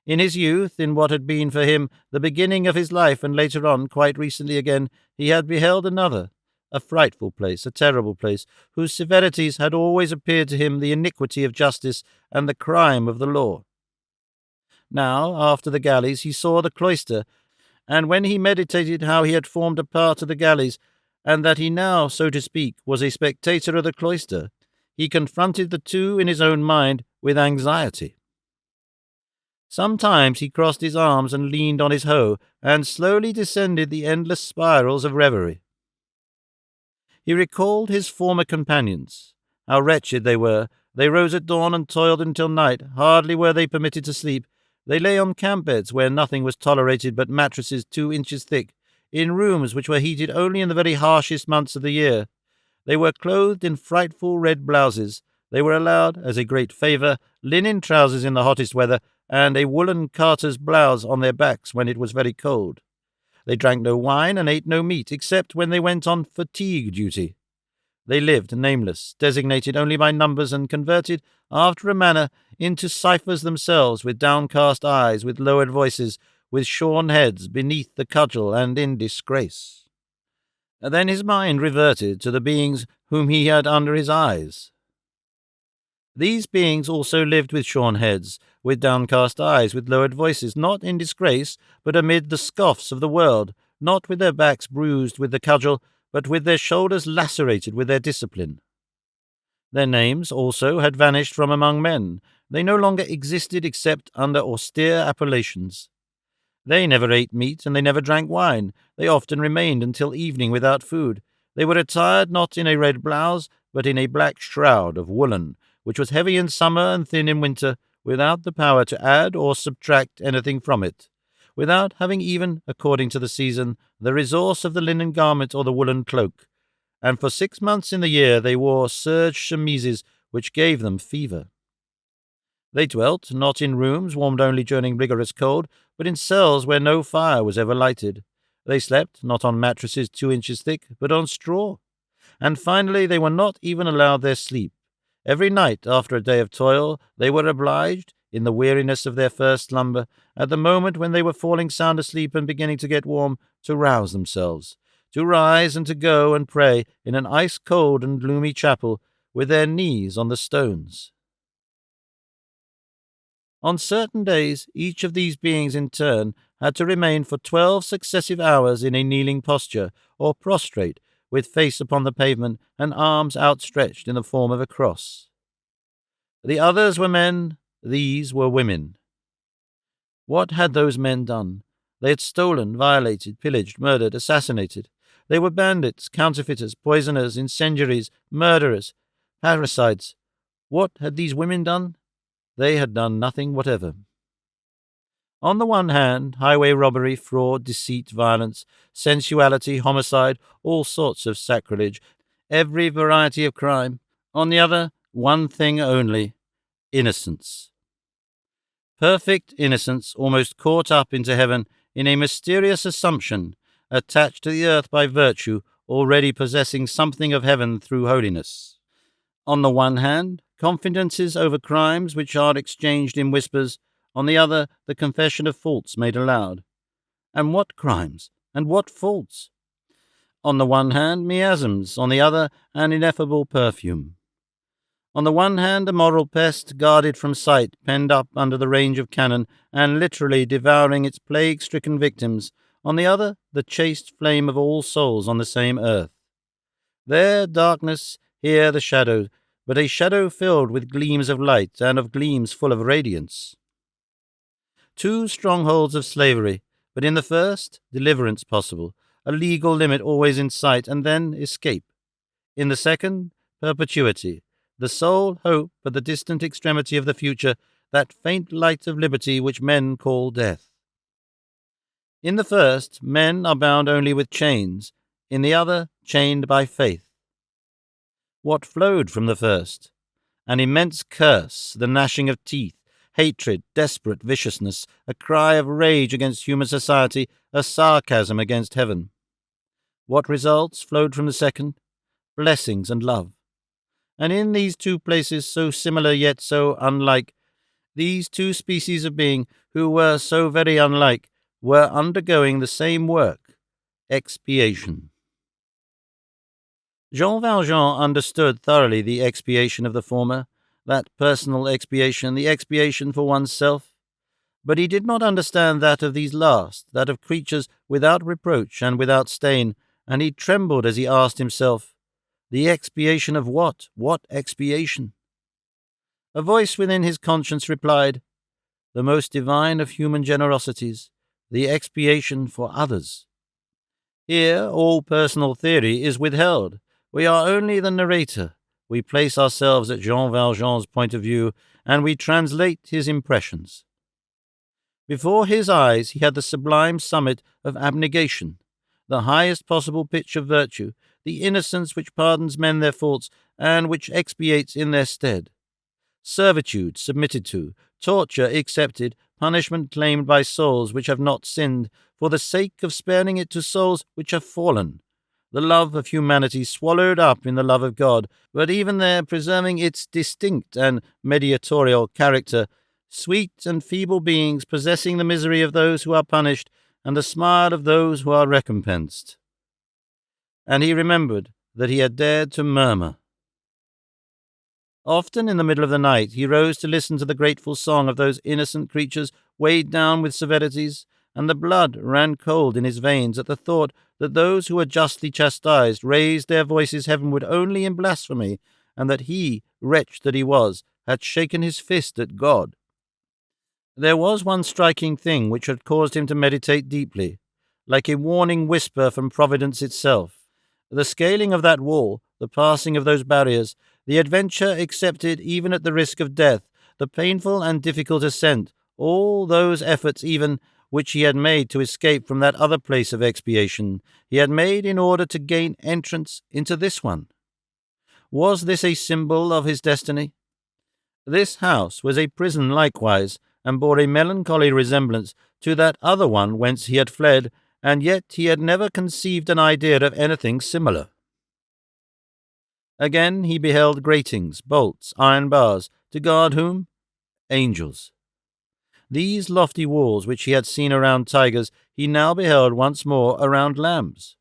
In his youth, in what had been for him the beginning of his life, and later on, quite recently again, he had beheld another, a frightful place, a terrible place, whose severities had always appeared to him the iniquity of justice and the crime of the law. Now, after the galleys, he saw the cloister, and when he meditated how he had formed a part of the galleys, and that he now, so to speak, was a spectator of the cloister, he confronted the two in his own mind with anxiety. Sometimes he crossed his arms and leaned on his hoe, and slowly descended the endless spirals of reverie. He recalled his former companions. How wretched they were. They rose at dawn and toiled until night. Hardly were they permitted to sleep. They lay on camp beds where nothing was tolerated but mattresses 2 inches thick, in rooms which were heated only in the very harshest months of the year. They were clothed in frightful red blouses. They were allowed, as a great favour, linen trousers in the hottest weather, and a woolen carter's blouse on their backs when it was very cold. They drank no wine and ate no meat, except when they went on fatigue duty. They lived nameless, designated only by numbers, and converted, after a manner, into ciphers themselves, with downcast eyes, with lowered voices, with shorn heads, beneath the cudgel, and in disgrace. Then his mind reverted to the beings whom he had under his eyes. These beings also lived with shorn heads, with downcast eyes, with lowered voices, not in disgrace, but amid the scoffs of the world, not with their backs bruised with the cudgel, but with their shoulders lacerated with their discipline. Their names, also, had vanished from among men. They no longer existed except under austere appellations. They never ate meat, and they never drank wine. They often remained until evening without food. They were attired not in a red blouse, but in a black shroud of woolen, which was heavy in summer and thin in winter, without the power to add or subtract anything from it, without having even, according to the season, the resource of the linen garment or the woolen cloak. And for 6 months in the year they wore serge chemises which gave them fever. They dwelt not in rooms warmed only during rigorous cold, but in cells where no fire was ever lighted. They slept not on mattresses 2 inches thick, but on straw. And finally they were not even allowed their sleep. Every night, after a day of toil, they were obliged, in the weariness of their first slumber, at the moment when they were falling sound asleep and beginning to get warm, to rouse themselves, to rise and to go and pray in an ice-cold and gloomy chapel, with their knees on the stones. On certain days, each of these beings in turn had to remain for 12 successive hours in a kneeling posture, or prostrate, with face upon the pavement and arms outstretched in the form of a cross. The others were men, these were women. What had those men done? They had stolen, violated, pillaged, murdered, assassinated. They were bandits, counterfeiters, poisoners, incendiaries, murderers, parricides. What had these women done? They had done nothing whatever. On the one hand, highway robbery, fraud, deceit, violence, sensuality, homicide, all sorts of sacrilege, every variety of crime. On the other, one thing only, innocence. Perfect innocence, almost caught up into heaven in a mysterious assumption, attached to the earth by virtue, already possessing something of heaven through holiness. On the one hand, confidences over crimes which are exchanged in whispers, on the other, the confession of faults made aloud. And what crimes? And what faults? On the one hand, miasms, on the other, an ineffable perfume. On the one hand, a moral pest, guarded from sight, penned up under the range of cannon, and literally devouring its plague-stricken victims. On the other, the chaste flame of all souls on the same earth. There, darkness, here the shadow, but a shadow filled with gleams of light, and of gleams full of radiance. 2 strongholds of slavery, but in the first, deliverance possible, a legal limit always in sight, and then escape. In the second, perpetuity, the sole hope at the distant extremity of the future, that faint light of liberty which men call death. In the first, men are bound only with chains, in the other, chained by faith. What flowed from the first? An immense curse, the gnashing of teeth, hatred, desperate viciousness, a cry of rage against human society, a sarcasm against heaven. What results flowed from the second? Blessings and love. And in these 2 places, so similar yet so unlike, these 2 species of being, who were so very unlike, were undergoing the same work, expiation. Jean Valjean understood thoroughly the expiation of the former, that personal expiation, the expiation for one's self. But he did not understand that of these last, that of creatures without reproach and without stain, and he trembled as he asked himself, the expiation of what? What expiation? A voice within his conscience replied, the most divine of human generosities, the expiation for others. Here all personal theory is withheld. We are only the narrator. We place ourselves at Jean Valjean's point of view, and we translate his impressions. Before his eyes he had the sublime summit of abnegation, the highest possible pitch of virtue, the innocence which pardons men their faults and which expiates in their stead. Servitude submitted to, torture accepted, punishment claimed by souls which have not sinned, for the sake of sparing it to souls which have fallen. The love of humanity swallowed up in the love of God, but even there preserving its distinct and mediatorial character, sweet and feeble beings possessing the misery of those who are punished and the smile of those who are recompensed. And he remembered that he had dared to murmur. Often in the middle of the night he rose to listen to the grateful song of those innocent creatures weighed down with severities, and the blood ran cold in his veins at the thought that those who were justly chastised raised their voices heavenward only in blasphemy, and that he, wretch that he was, had shaken his fist at God. There was one striking thing which had caused him to meditate deeply, like a warning whisper from Providence itself. The scaling of that wall, the passing of those barriers, the adventure accepted even at the risk of death, the painful and difficult ascent, all those efforts even which he had made to escape from that other place of expiation, he had made in order to gain entrance into this one. Was this a symbol of his destiny? This house was a prison likewise, and bore a melancholy resemblance to that other one whence he had fled, and yet he had never conceived an idea of anything similar. Again he beheld gratings, bolts, iron bars, to guard whom? Angels. These lofty walls which he had seen around tigers, he now beheld once more around lambs.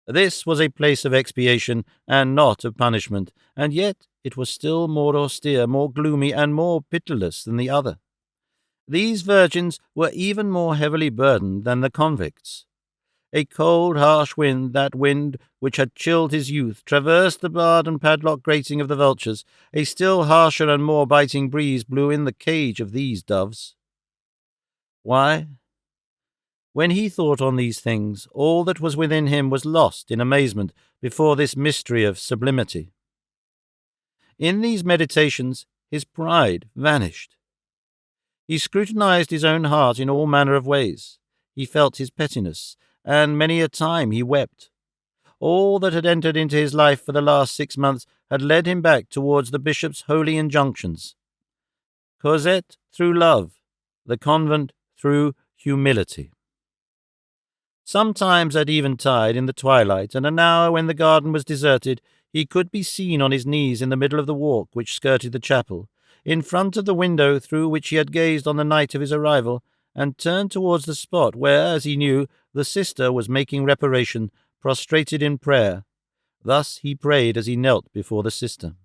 This was a place of expiation, and not of punishment, and yet it was still more austere, more gloomy, and more pitiless than the other. These virgins were even more heavily burdened than the convicts. A cold, harsh wind, that wind which had chilled his youth, traversed the barred and padlocked grating of the vultures. A still harsher and more biting breeze blew in the cage of these doves. Why? When he thought on these things, all that was within him was lost in amazement before this mystery of sublimity. In these meditations his pride vanished. He scrutinized his own heart in all manner of ways. He felt his pettiness, and many a time he wept. All that had entered into his life for the last 6 months had led him back towards the bishop's holy injunctions. Cosette through love, the convent through humility. Sometimes at eventide in the twilight, and an hour when the garden was deserted, he could be seen on his knees in the middle of the walk which skirted the chapel, in front of the window through which he had gazed on the night of his arrival, and turned towards the spot where, as he knew, the sister was making reparation, prostrated in prayer. Thus he prayed as he knelt before the sister.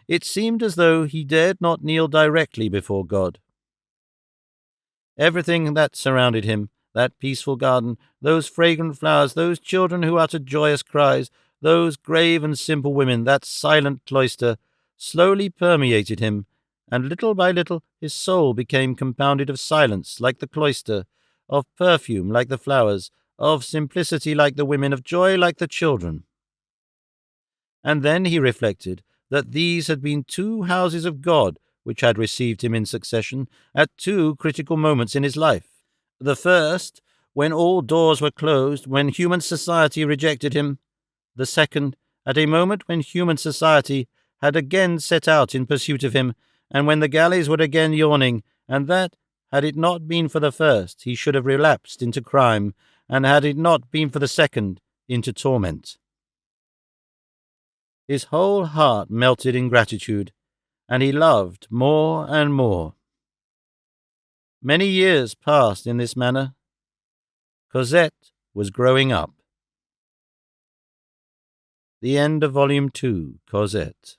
It seemed as though he dared not kneel directly before God. Everything that surrounded him, that peaceful garden, those fragrant flowers, those children who uttered joyous cries, those grave and simple women, that silent cloister, slowly permeated him, and little by little his soul became compounded of silence like the cloister, of perfume like the flowers, of simplicity like the women, of joy like the children. And then he reflected that these had been 2 houses of God which had received him in succession at 2 critical moments in his life. The first, when all doors were closed, when human society rejected him. The second, at a moment when human society had again set out in pursuit of him, and when the galleys were again yawning, and that, had it not been for the first, he should have relapsed into crime, and had it not been for the second, into torment. His whole heart melted in gratitude, and he loved more and more. Many years passed in this manner. Cosette was growing up. The end of Volume 2, Cosette.